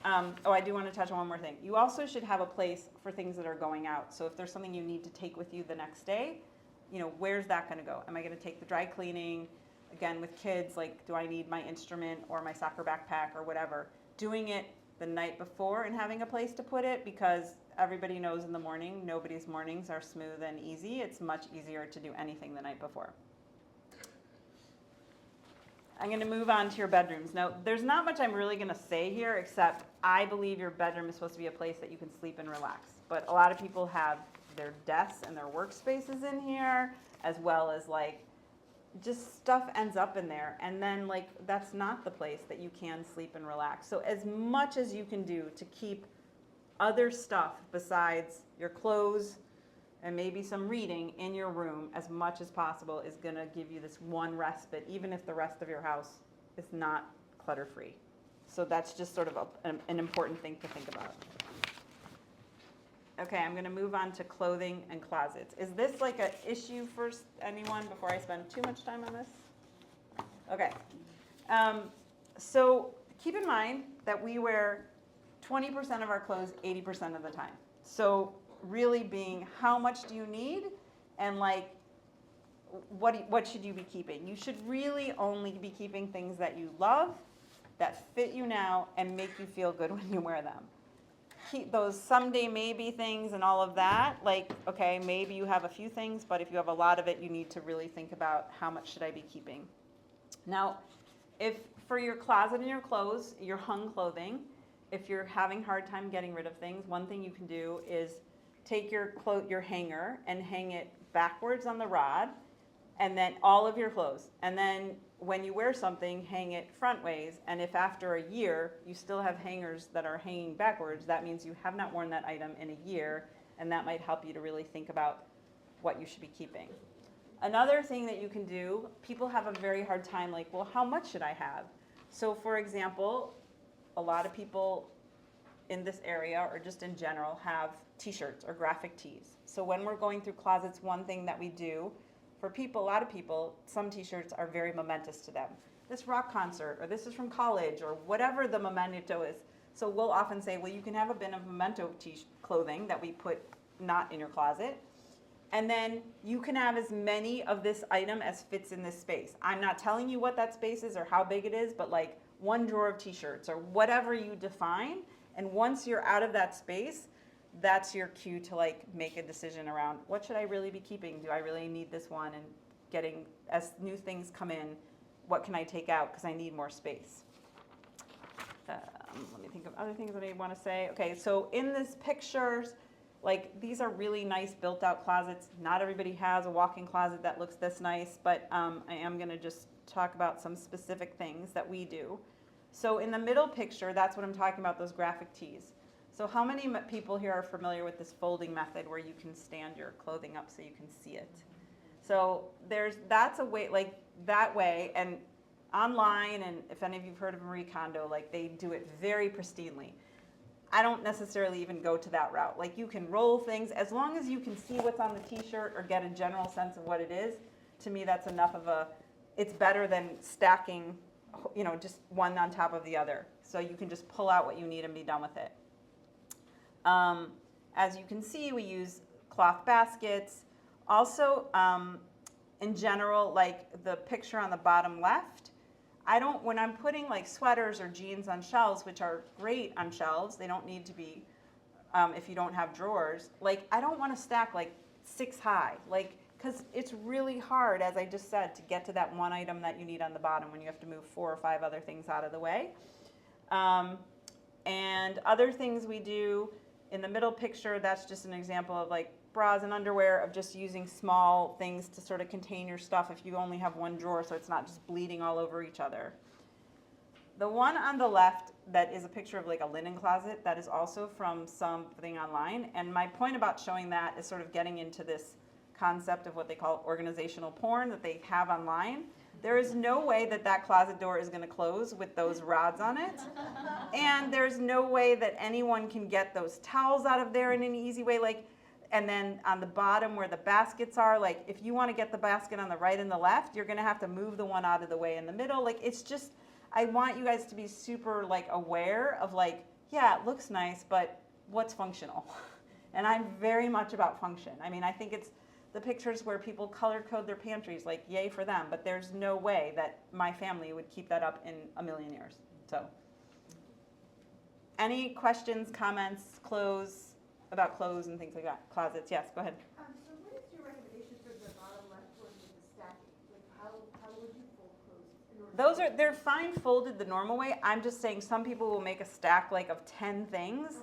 Oh, I do want to touch on one more thing. You also should have a place for things that are going out. So if there's something you need to take with you the next day, you know, where's that going to go? Am I going to take the dry cleaning? Again, with kids, like, do I need my instrument or my soccer backpack or whatever? Doing it the night before and having a place to put it, because everybody knows in the morning, nobody's mornings are smooth and easy. It's much easier to do anything the night before. I'm going to move on to your bedrooms. Now, there's not much I'm really going to say here, except I believe your bedroom is supposed to be a place that you can sleep and relax. But a lot of people have their desks and their workspaces in here, as well as like just stuff ends up in there. And then like that's not the place that you can sleep and relax. So as much as you can do to keep other stuff besides your clothes and maybe some reading in your room as much as possible is going to give you this one respite, even if the rest of your house is not clutter-free. So that's just sort of an important thing to think about. Okay, I'm going to move on to clothing and closets. Is this like an issue for anyone before I spend too much time on this? Okay. So keep in mind that we wear 20% of our clothes 80% of the time. So really being how much do you need and like what should you be keeping? You should really only be keeping things that you love, that fit you now, and make you feel good when you wear them. Keep those someday maybe things and all of that. Like, okay, maybe you have a few things, but if you have a lot of it, you need to really think about how much should I be keeping. Now, if for your closet and your clothes, your hung clothing, if you're having a hard time getting rid of things, one thing you can do is take your hanger and hang it backwards on the rod, and then all of your clothes. And then when you wear something, hang it front ways. And if after a year you still have hangers that are hanging backwards, that means you have not worn that item in a year, and that might help you to really think about what you should be keeping. Another thing that you can do, people have a very hard time like, well, how much should I have? So for example, a lot of people in this area or just in general have t-shirts or graphic tees. So when we're going through closets, one thing that we do for people, a lot of people, some t-shirts are very momentous to them. This rock concert, or this is from college, or whatever the memento is. So we'll often say, well, you can have a bin of memento clothing that we put not in your closet. And then you can have as many of this item as fits in this space. I'm not telling you what that space is or how big it is, but like one drawer of t-shirts or whatever you define. And once you're out of that space, that's your cue to like make a decision around what should I really be keeping? Do I really need this one? And getting, as new things come in, what can I take out because I need more space? Let me think of other things that I want to say. Okay, so in this pictures, like these are really nice built out closets. Not everybody has a walk-in closet that looks this nice, but I am going to just talk about some specific things that we do. So in the middle picture, that's what I'm talking about, those graphic tees. So how many people here are familiar with this folding method where you can stand your clothing up so you can see it? So that's a way, like that way, and online, and if any of you've heard of Marie Kondo, like they do it very pristinely. I don't necessarily even go to that route. Like you can roll things, as long as you can see what's on the t-shirt or get a general sense of what it is, to me that's enough of it's better than stacking, you know, just one on top of the other. So you can just pull out what you need and be done with it. As you can see, we use cloth baskets. Also, in general, like the picture on the bottom left, when I'm putting like sweaters or jeans on shelves, which are great on shelves, they don't need to be, if you don't have drawers, like I don't want to stack like 6 high, like, because it's really hard, as I just said, to get to that one item that you need on the bottom when you have to move 4 or 5 other things out of the way. And other things we do, in the middle picture, that's just an example of like bras and underwear, of just using small things to sort of contain your stuff if you only have one drawer, so it's not just bleeding all over each other. The one on the left that is a picture of like a linen closet that is also from something online. And my point about showing that is sort of getting into this concept of what they call organizational porn that they have online. There is no way that that closet door is going to close with those rods on it. And there's no way that anyone can get those towels out of there in an easy way. Like, and then on the bottom where the baskets are, like if you want to get the basket on the right and the left, you're going to have to move the one out of the way in the middle. Like, it's just, I want you guys to be super like aware of like, yeah, it looks nice, but what's functional? And I'm very much about function. I mean, I think it's the pictures where people color code their pantries, like yay for them, but there's no way that my family would keep that up in a million years. So any questions, comments, about clothes and things like that? Closets, yes, go ahead. So what is your recommendation for the bottom left one with the stacking? Like how would you fold clothes in order They're fine folded the normal way. I'm just saying some people will make a stack like of 10 things.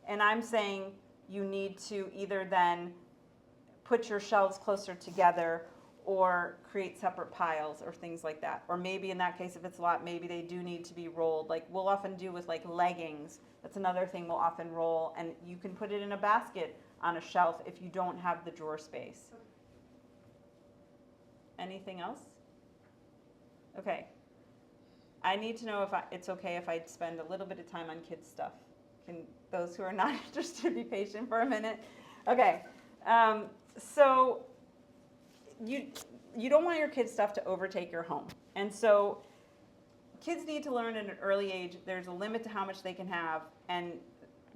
And I'm saying you need to either then put your shelves closer together or create separate piles or things like that. Or maybe in that case, if it's a lot, maybe they do need to be rolled. Like we'll often do with like leggings. That's another thing we'll often roll. And you can put it in a basket on a shelf if you don't have the drawer space. Anything else? Okay. I need to know if it's okay if I spend a little bit of time on kids' stuff. Can those who are not interested be patient for a minute? Okay. So you don't want your kids' stuff to overtake your home. And so kids need to learn at an early age there's a limit to how much they can have, and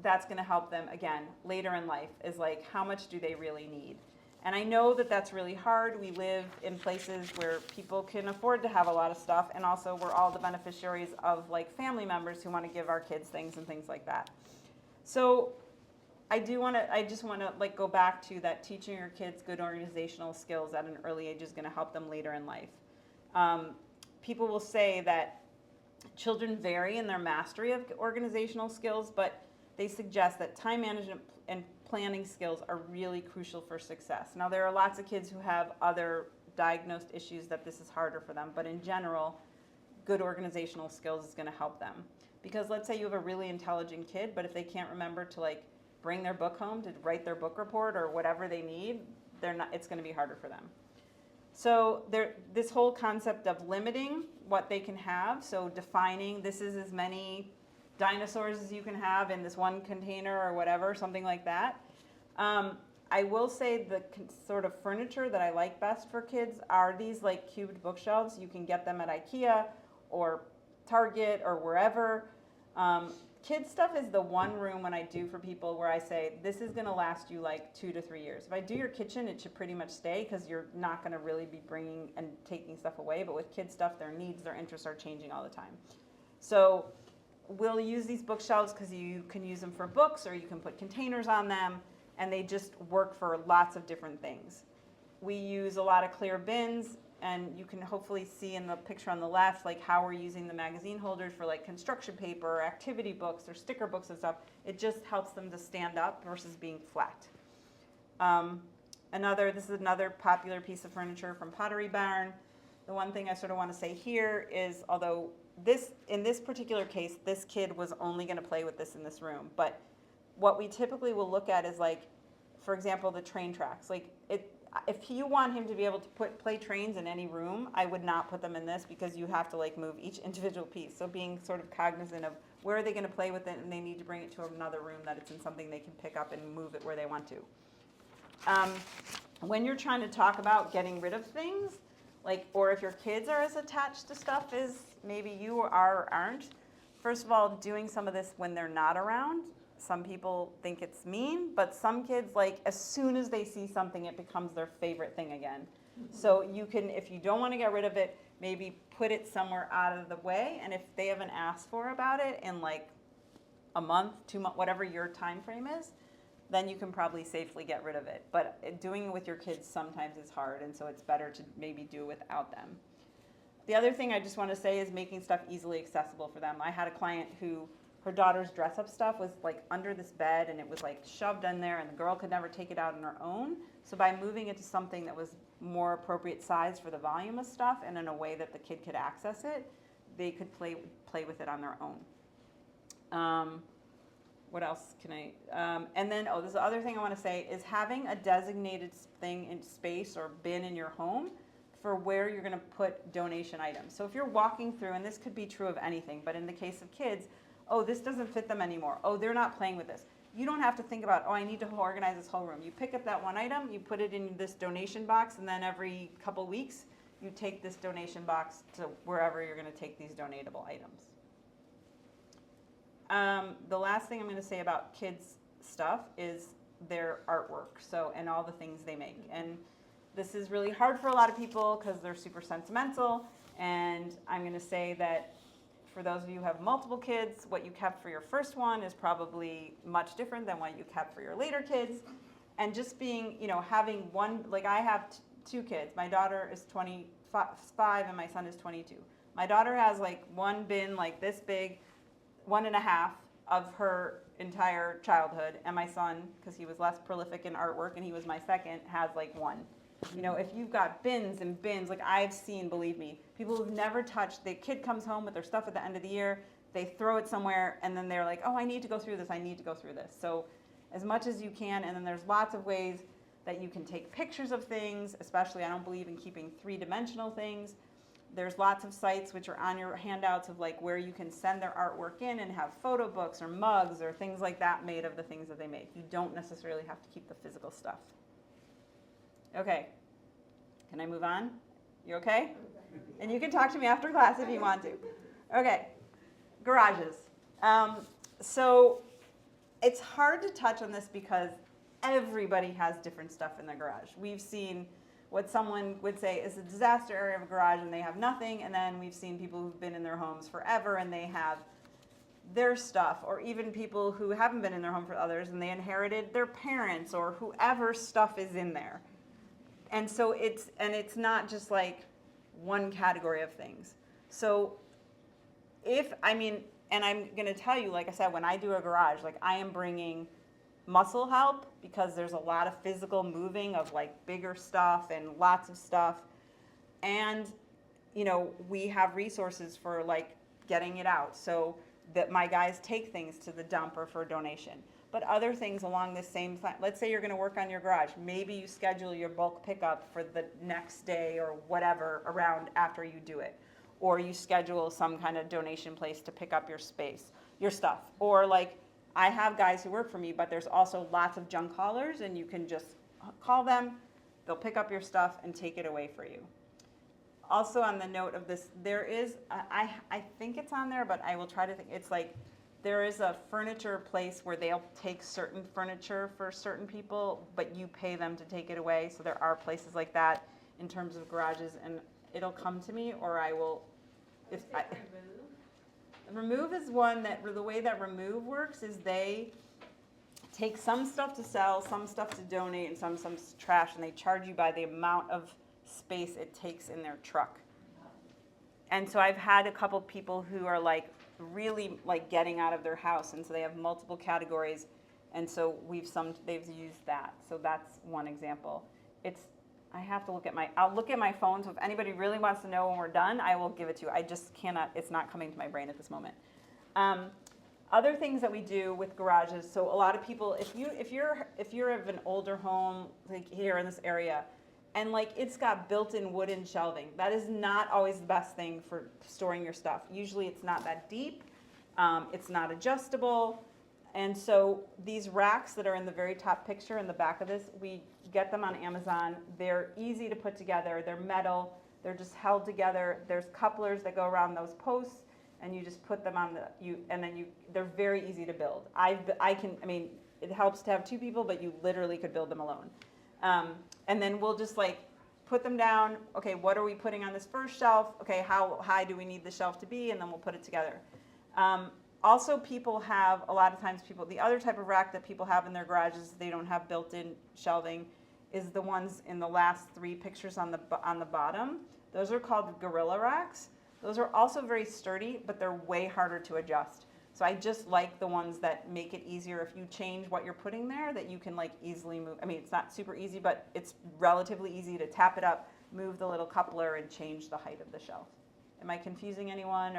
that's going to help them, again, later in life, is like how much do they really need? And I know that that's really hard. We live in places where people can afford to have a lot of stuff, and also we're all the beneficiaries of like family members who want to give our kids things and things like that. So I just want to like go back to that teaching your kids good organizational skills at an early age is going to help them later in life. People will say that children vary in their mastery of organizational skills, but they suggest that time management and planning skills are really crucial for success. Now, there are lots of kids who have other diagnosed issues that this is harder for them, but in general, good organizational skills is going to help them. Because let's say you have a really intelligent kid, but if they can't remember to like bring their book home to write their book report or whatever they need, it's going to be harder for them. So this whole concept of limiting what they can have, so defining this is as many dinosaurs as you can have in this one container or whatever, something like that. I will say the sort of furniture that I like best for kids are these like cubed bookshelves. You can get them at IKEA or Target or wherever. Kids stuff is the one room when I do for people where I say, this is going to last you like 2 to 3 years. If I do your kitchen, it should pretty much stay because you're not going to really be bringing and taking stuff away. But with kids stuff, their needs, their interests are changing all the time. So we'll use these bookshelves because you can use them for books or you can put containers on them, and they just work for lots of different things. We use a lot of clear bins. And you can hopefully see in the picture on the left, like how we're using the magazine holders for like construction paper or activity books or sticker books and stuff. It just helps them to stand up versus being flat. This is another popular piece of furniture from Pottery Barn. The one thing I sort of want to say here is, although in this particular case, this kid was only going to play with this in this room, but what we typically will look at is like, for example, the train tracks. Like if you want him to be able to play trains in any room, I would not put them in this because you have to like move each individual piece. So being sort of cognizant of where are they going to play with it, and they need to bring it to another room that it's in something they can pick up and move it where they want to. When you're trying to talk about getting rid of things, like, or if your kids are as attached to stuff as maybe you are or aren't, first of all, doing some of this when they're not around. Some people think it's mean, but some kids, like, as soon as they see something, it becomes their favorite thing again. So you can, if you don't want to get rid of it, maybe put it somewhere out of the way, and if they haven't asked for about it in like a month, 2 months, whatever your time frame is, then you can probably safely get rid of it. But doing it with your kids sometimes is hard, and so it's better to maybe do it without them. The other thing I just want to say is making stuff easily accessible for them. I had a client who, her daughter's dress-up stuff was like under this bed, and it was like shoved in there, and the girl could never take it out on her own. So by moving it to something that was more appropriate size for the volume of stuff and in a way that the kid could access it, they could play with it on their own. What else can and then, this other thing I want to say is having a designated thing in space or bin in your home for where you're going to put donation items. So if you're walking through, and this could be true of anything, but in the case of kids, oh, this doesn't fit them anymore. Oh, they're not playing with this. You don't have to think about, oh, I need to organize this whole room. You pick up that one item, you put it in this donation box, and then every couple weeks, you take this donation box to wherever you're going to take these donatable items. The last thing I'm going to say about kids' stuff is their artwork, and all the things they make. And this is really hard for a lot of people because they're super sentimental. And I'm going to say that for those of you who have multiple kids, what you kept for your first one is probably much different than what you kept for your later kids. And just being, having one, like I have two kids. My daughter is 25 and my son is 22. My daughter has like one bin like this big, 1.5 of her entire childhood, and my son, because he was less prolific in artwork and he was my second, has like one. If you've got bins and bins, like I've seen, believe me, people who've never touched, the kid comes home with their stuff at the end of the year, they throw it somewhere, and then they're like, oh, I need to go through this, I need to go through this. So as much as you can, and then there's lots of ways that you can take pictures of things, especially I don't believe in keeping 3-dimensional things. There's lots of sites which are on your handouts of like where you can send their artwork in and have photo books or mugs or things like that made of the things that they make. You don't necessarily have to keep the physical stuff. Okay, can I move on? You okay? And you can talk to me after class if you want to. Okay, garages. So it's hard to touch on this because everybody has different stuff in their garage. We've seen what someone would say is a disaster area of a garage and they have nothing, and then we've seen people who've been in their homes forever and they have their stuff, or even people who haven't been in their home for others and they inherited their parents or whoever's stuff is in there. And so it's not just like one category of things. So and I'm gonna tell you, like I said, when I do a garage, like I am bringing muscle help because there's a lot of physical moving of like bigger stuff and lots of stuff. And, we have resources for like getting it out so that my guys take things to the dump or for donation. But other things along the same line, let's say you're going to work on your garage. Maybe you schedule your bulk pickup for the next day or whatever around after you do it. Or you schedule some kind of donation place to pick up your stuff. Or like, I have guys who work for me, but there's also lots of junk haulers, and you can just call them, they'll pick up your stuff and take it away for you. Also on the note of this, there is, I think it's on there, but I will try to think, it's like, there is a furniture place where they'll take certain furniture for certain people, but you pay them to take it away. So there are places like that in terms of garages, and it'll come to me, or I will, Remove is one that, the way that Remove works is they take some stuff to sell, some stuff to donate, and some trash, and they charge you by the amount of space it takes in their truck. And so I've had a couple people who are like really like getting out of their house, and so they have multiple categories, and so they've used that. So that's one example. I have to I'll look at my phone, so if anybody really wants to know when we're done, I will give it to you. I just cannot, it's not coming to my brain at this moment. Other things that we do with garages, so a lot of people, if you're of an older home, like here in this area, and like it's got built-in wooden shelving, that is not always the best thing for storing your stuff. Usually it's not that deep, it's not adjustable, and so these racks that are in the very top picture in the back of this, we get them on Amazon. They're easy to put together. They're metal. They're just held together. There's couplers that go around those posts, and you just put them on they're very easy to build. It helps to have two people, but you literally could build them alone. And then we'll just like put them down. Okay, what are we putting on this first shelf? Okay, how high do we need the shelf to be? And then we'll put it together. Also, people have, a lot of times the other type of rack that people have in their garages, they don't have built-in shelving, is the ones in the last 3 pictures on the bottom. Those are called gorilla racks. Those are also very sturdy, but they're way harder to adjust. So I just like the ones that make it easier if you change what you're putting there, that you can like easily move. It's not super easy, but it's relatively easy to tap it up, move the little coupler, and change the height of the shelf. Am I confusing anyone?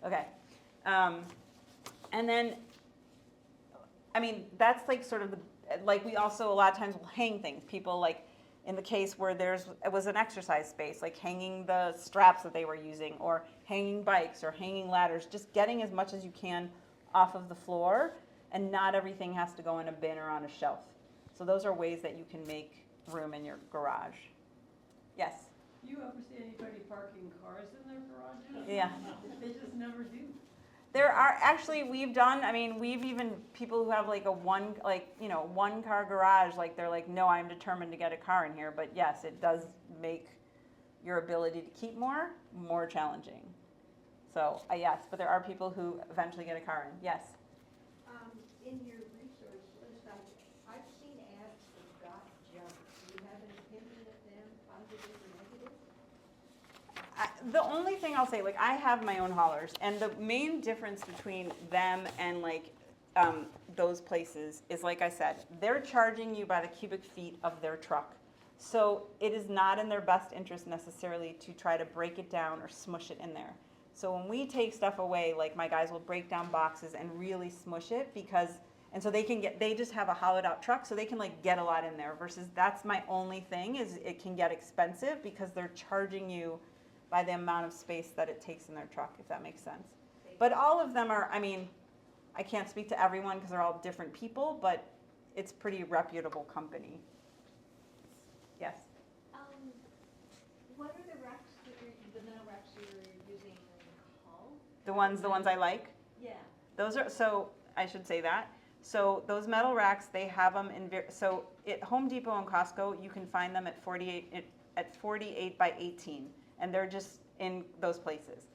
Okay. And then, I mean, that's like sort of the, like we also a lot of times will hang things. People like in the case where it was an exercise space, like hanging the straps that they were using or hanging bikes or hanging ladders, just getting as much as you can off of the floor, and not everything has to go in a bin or on a shelf. So those are ways that you can make room in your garage. Yes? Do you ever see anybody parking cars in their garages? Yeah. They just never do. There are actually, we've even people who have like a one car garage, like they're like, no, I'm determined to get a car in here. But yes, it does make your ability to keep more challenging. So yes, but there are people who eventually get a car in. Yes. In your resource list, I've seen ads for got junk. Do you have an opinion of them, positive or negative? The only thing I'll say, like I have my own haulers, and the main difference between them and like those places is, like I said, they're charging you by the cubic feet of their truck. So it is not in their best interest necessarily to try to break it down or smush it in there. So when we take stuff away, like my guys will break down boxes and really smush it and so they just have a hollowed out truck, so they can like get a lot in there, versus that's my only thing is it can get expensive because they're charging you by the amount of space that it takes in their truck, if that makes sense. But all of them are, I mean, I can't speak to everyone because they're all different people, but it's pretty reputable company. Yes? What are the racks, the metal racks you're using called? The ones I like? Yeah. Those are, so I should say that. So those metal racks, they have them so at Home Depot and Costco, you can find them at 48 by 18, and they're just in those places.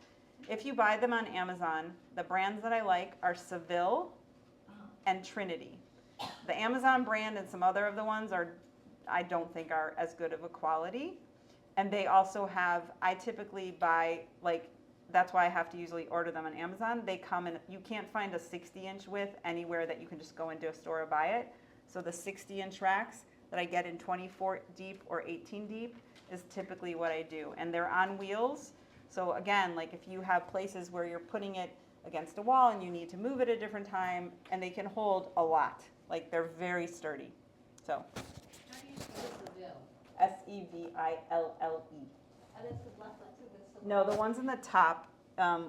If you buy them on Amazon, the brands that I like are Seville and Trinity. The Amazon brand and some other of the ones I don't think are as good of a quality. And they also have, I typically buy, like, that's why I have to usually order them on Amazon. They come in, you can't find a 60-inch width anywhere that you can just go into a store and buy it. So the 60-inch racks that I get in 24 deep or 18 deep is typically what I do. And they're on wheels. So again, like if you have places where you're putting it against a wall and you need to move it at a different time, and they can hold a lot. Like they're very sturdy. So. How do you spell Seville? Seville. Oh, that's the left one too, that's the. No, the ones in the top,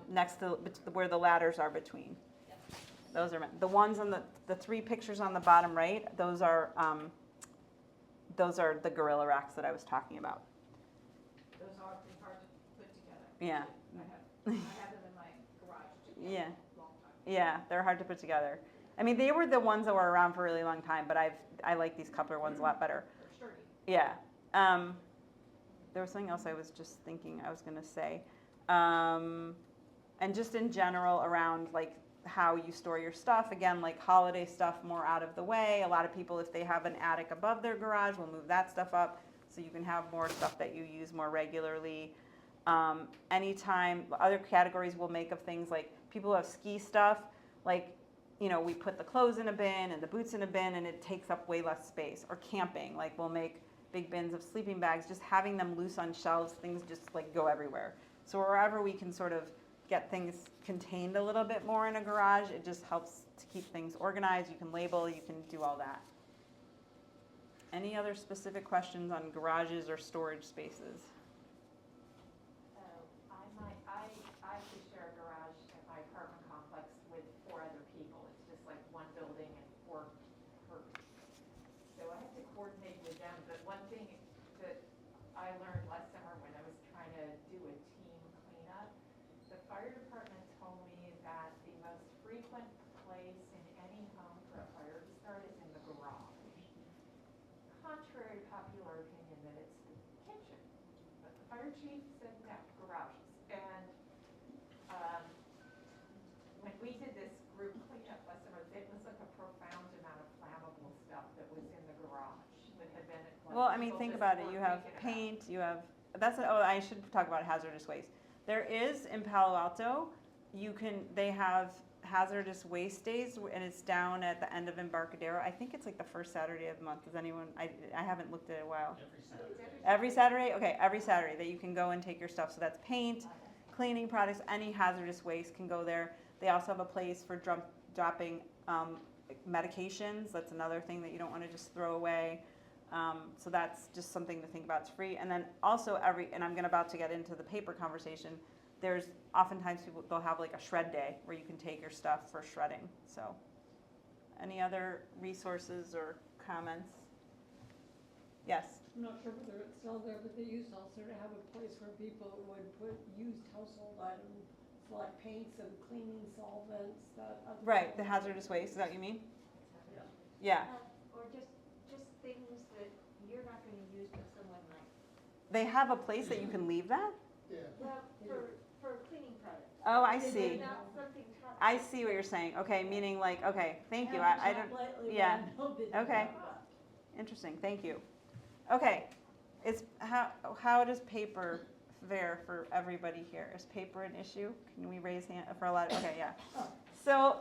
next to where the ladders are between. Yep. Those are the ones on the three pictures on the bottom right. Those are the gorilla racks that I was talking about. Those are pretty hard to put together. Yeah. I have them in my garage too. Yeah. Long time. Yeah, they're hard to put together. I mean, they were the ones that were around for a really long time, but I like these coupler ones a lot better. They're sturdy. Yeah. There was something else I was just thinking I was going to say. And just in general around like how you store your stuff. Again, like holiday stuff more out of the way. A lot of people, if they have an attic above their garage, will move that stuff up so you can have more stuff that you use more regularly. Anytime, other categories we'll make of things like people who have ski stuff, like, you know, we put the clothes in a bin and the boots in a bin and it takes up way less space. Or camping, like we'll make big bins of sleeping bags, just having them loose on shelves, things just like go everywhere. So wherever we can sort of get things contained a little bit more in a garage, it just helps to keep things organized. You can label, you can do all that. Any other specific questions on garages or storage spaces? I actually share a garage at my apartment complex with 4 other people. It's just like one building and 4 per. So I have to coordinate with them. But one thing that I learned last summer when I was trying to do a team cleanup, the fire department told me that the most frequent place in any home for a fire to start is in the garage. Contrary to popular opinion that it's the kitchen. But the fire chief said no, garages. And when we did this group cleanup last summer, it was like a profound amount of flammable stuff that was in the garage that had been like, Well, I mean, people think just about it. weren't You have thinking about. paint, you have, I should talk about hazardous waste. There is in Palo Alto, they have hazardous waste days, and it's down at the end of Embarcadero. I think it's like the first Saturday of the month. Does anyone, I haven't looked at it in a while. Every Saturday? Okay, every Saturday that you can go and take your stuff. So that's paint, cleaning products, any hazardous waste can go there. They also have a place for dropping medications. That's another thing that you don't want to just throw away. So that's just something to think about. It's free. And then also and I'm about to get into the paper conversation, there's oftentimes they'll have like a shred day where you can take your stuff for shredding. So any other resources or comments? Yes? I'm not sure whether it's still there, but they used also to have a place where people would put used household items, like paints and cleaning solvents, that other. Right, the hazardous waste, is that what you mean? Yeah. Yeah. Or just things that you're not gonna use, but someone might. They have a place that you can leave that? Yeah. Well, for cleaning products. Oh, I see. Not something toxic. I see what you're saying. Okay, meaning like, okay, thank you. Haven't I shop don't, lately, yeah. but I know they do Okay. that. Interesting, thank you. Okay, how does paper fare for everybody here? Is paper an issue? Can we raise hand for a lot of, okay, yeah. So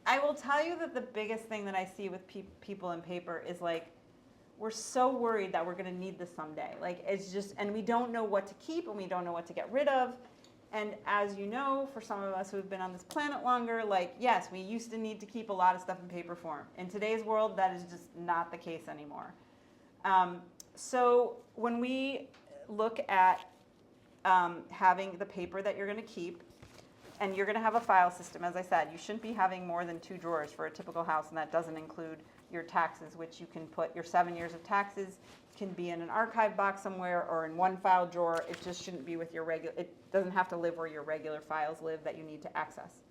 I will tell you that the biggest thing that I see with people in paper is like, we're so worried that we're gonna need this someday. Like it's just, and we don't know what to keep and we don't know what to get rid of. And as you know, for some of us who have been on this planet longer, like yes, we used to need to keep a lot of stuff in paper form. In today's world, that is just not the case anymore. So when we look at having the paper that you're gonna keep, and you're gonna have a file system, as I said, you shouldn't be having more than 2 drawers for a typical house, and that doesn't include your taxes, which you can put your 7 years of taxes can be in an archive box somewhere or in one file drawer. It just shouldn't be with your it doesn't have to live where your regular files live that you need to access.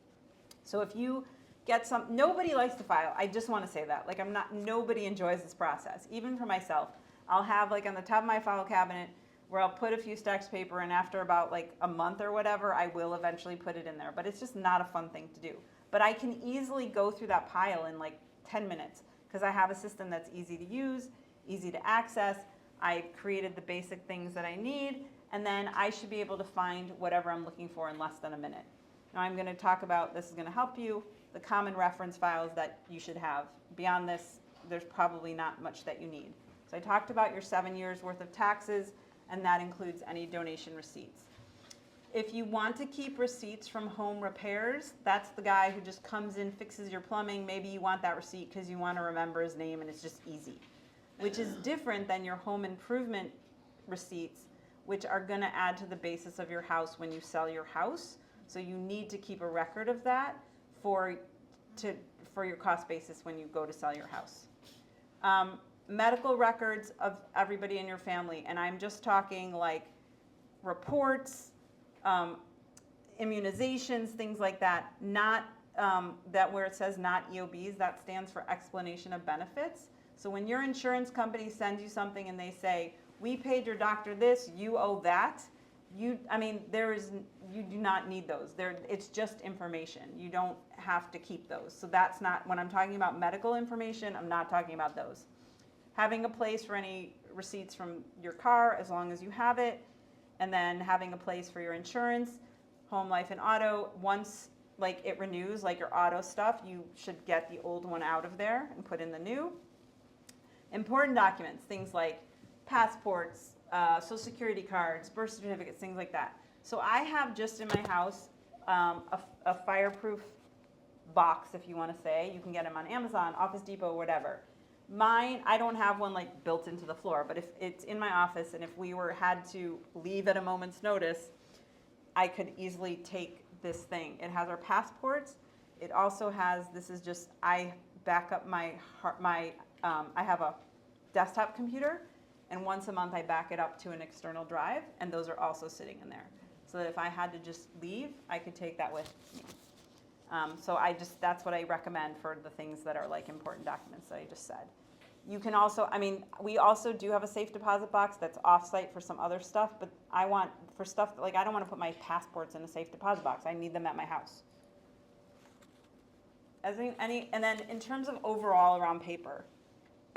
So if you get nobody likes to file. I just want to say that. Like nobody enjoys this process. Even for myself, I'll have like on the top of my file cabinet where I'll put a few stacks of paper, and after about like a month or whatever, I will eventually put it in there. But it's just not a fun thing to do. But I can easily go through that pile in like 10 minutes because I have a system that's easy to use, easy to access. I've created the basic things that I need, and then I should be able to find whatever I'm looking for in less than a minute. Now I'm going to talk about, this is going to help you, the common reference files that you should have. Beyond this, there's probably not much that you need. So I talked about your 7 years worth of taxes, and that includes any donation receipts. If you want to keep receipts from home repairs, that's the guy who just comes in, fixes your plumbing. Maybe you want that receipt because you want to remember his name and it's just easy, which is different than your home improvement receipts, which are going to add to the basis of your house when you sell your house. So you need to keep a record of that for your cost basis when you go to sell your house. Medical records of everybody in your family, and I'm just talking like reports, immunizations, things like that, not that where it says not EOBs, that stands for explanation of benefits. So when your insurance company sends you something and they say, we paid your doctor this, you owe that, you do not need those. It's just information. You don't have to keep those. So that's not, when I'm talking about medical information, I'm not talking about those. Having a place for any receipts from your car, as long as you have it, and then having a place for your insurance, home, life, and auto. Once like it renews, like your auto stuff, you should get the old one out of there and put in the new. Important documents, things like passports, social security cards, birth certificates, things like that. So I have just in my house a fireproof box, if you want to say. You can get them on Amazon, Office Depot, whatever. Mine, I don't have one like built into the floor, but if it's in my office and if we had to leave at a moment's notice, I could easily take this thing. It has our passports. It also has, I back up I have a desktop computer, and once a month I back it up to an external drive, and those are also sitting in there. So that if I had to just leave, I could take that with me. So that's what I recommend for the things that are like important documents that I just said. You can also, we also do have a safe deposit box that's off-site for some other stuff, but I don't want to put my passports in a safe deposit box. I need them at my house. And then in terms of overall around paper,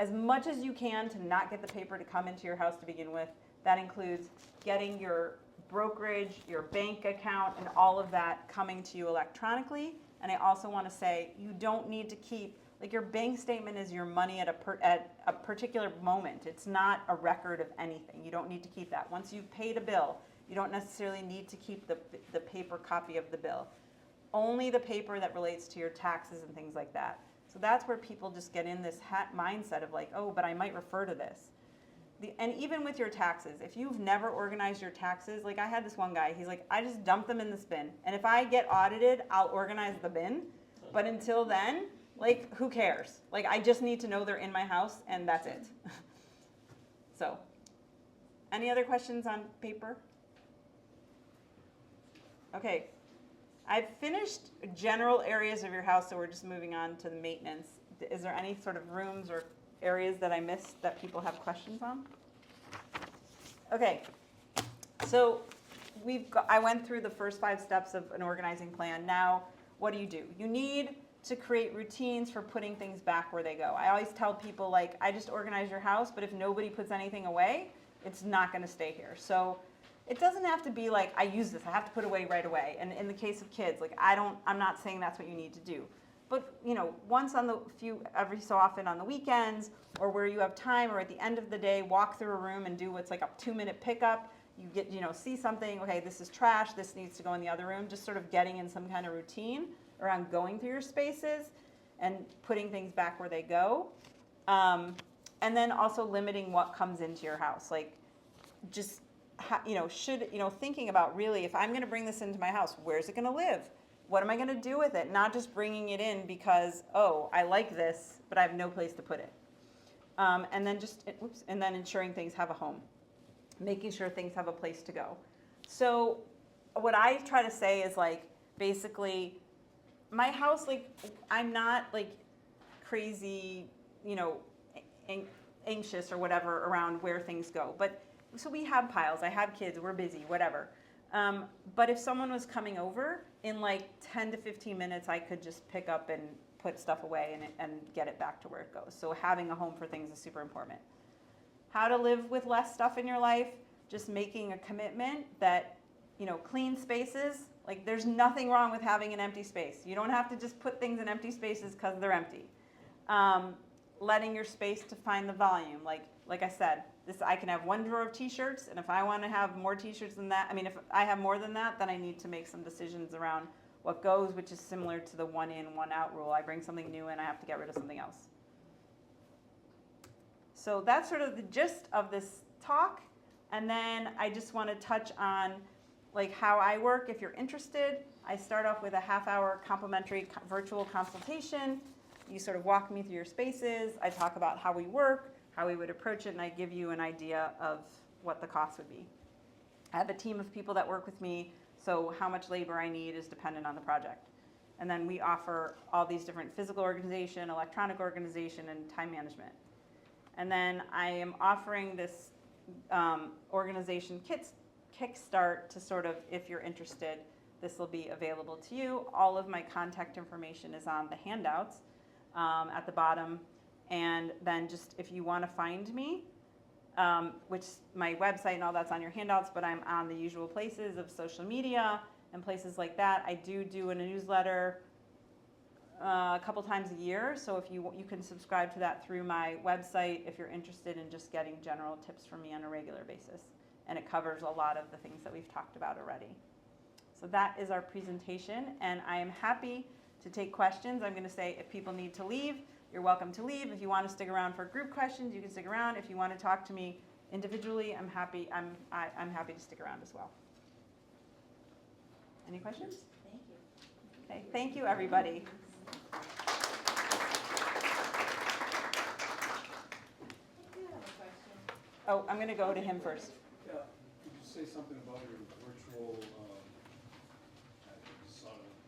as much as you can to not get the paper to come into your house to begin with, that includes getting your brokerage, your bank account, and all of that coming to you electronically. And I also want to say, you don't need to keep, like your bank statement is your money at a particular moment. It's not a record of anything. You don't need to keep that. Once you've paid a bill, you don't necessarily need to keep the paper copy of the bill. only the paper that relates to your taxes and things like that. So that's where people just get in this mindset of like, oh, but I might refer to this. And even with your taxes, if you've never organized your taxes, like I had this one guy, he's like, I just dump them in this bin. And if I get audited, I'll organize the bin. But until then, like, who cares? Like, I just need to know they're in my house, and that's it. So, any other questions on paper? Okay. I've finished general areas of your house, so we're just moving on to the maintenance. Is there any sort of rooms or areas that I missed that people have questions on? Okay, so I went through the first 5 steps of an organizing plan. Now, what do? You need to create routines for putting things back where they go. I always tell people, like, I just organize your house, but if nobody puts anything away, it's not gonna stay here. So it doesn't have to be like, I use this, I have to put away right away. And in the case of kids, like, I'm not saying that's what you need to do. But, once every so often on the weekends, or where you have time, or at the end of the day, walk through a room and do what's like a 2-minute pickup. You get, see something, okay, this is trash, this needs to go in the other room. Just sort of getting in some kind of routine around going through your spaces and putting things back where they go. And then also limiting what comes into your house. Like, just, thinking about really, if I'm gonna bring this into my house, where's it gonna live? What am I gonna do with it? Not just bringing it in because, oh, I like this, but I have no place to put it. And then ensuring things have a home. Making sure things have a place to go. So what I try to say is, like, basically, my house, like, I'm not like crazy, anxious or whatever around where things go. But so we have piles, I have kids, we're busy, whatever. But if someone was coming over, in like 10 to 15 minutes, I could just pick up and put stuff away and get it back to where it goes. So having a home for things is super important. How to live with less stuff in your life, just making a commitment that, clean spaces, like, there's nothing wrong with having an empty space. You don't have to just put things in empty spaces because they're empty. Letting your space define the volume. Like I said, I can have one drawer of t-shirts, and if I want to have more t-shirts than that, if I have more than that, then I need to make some decisions around what goes, which is similar to the 1 in, 1 out rule. I bring something new in, I have to get rid of something else. So that's sort of the gist of this talk. And then I just want to touch on, like, how I work. If you're interested, I start off with a half-hour complimentary virtual consultation. You sort of walk me through your spaces. I talk about how we work, how we would approach it, and I give you an idea of what the cost would be. I have a team of people that work with me, so how much labor I need is dependent on the project. And then we offer all these different physical organization, electronic organization, and time management. And then I am offering this organization kickstart to sort of, if you're interested, this will be available to you. All of my contact information is on the handouts at the bottom. And then just if you want to find me, which my website and all that's on your handouts, but I'm on the usual places of social media and places like that. I do a newsletter a couple times a year, so if you can subscribe to that through my website if you're interested in just getting general tips from me on a regular basis. And it covers a lot of the things that we've talked about already. So that is our presentation, and I am happy to take questions. I'm going to say if people need to leave, you're welcome to leave. If you want to stick around for group questions, you can stick around. If you want to talk to me individually, I'm happy to stick around as well. Any questions? Thank you. Okay, thank you, everybody. I do have a question. Oh, I'm going to go to him first. Yeah, could you say something about your virtual,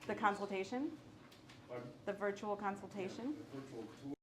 The consultation, pardon? the virtual consultation. The virtual tour?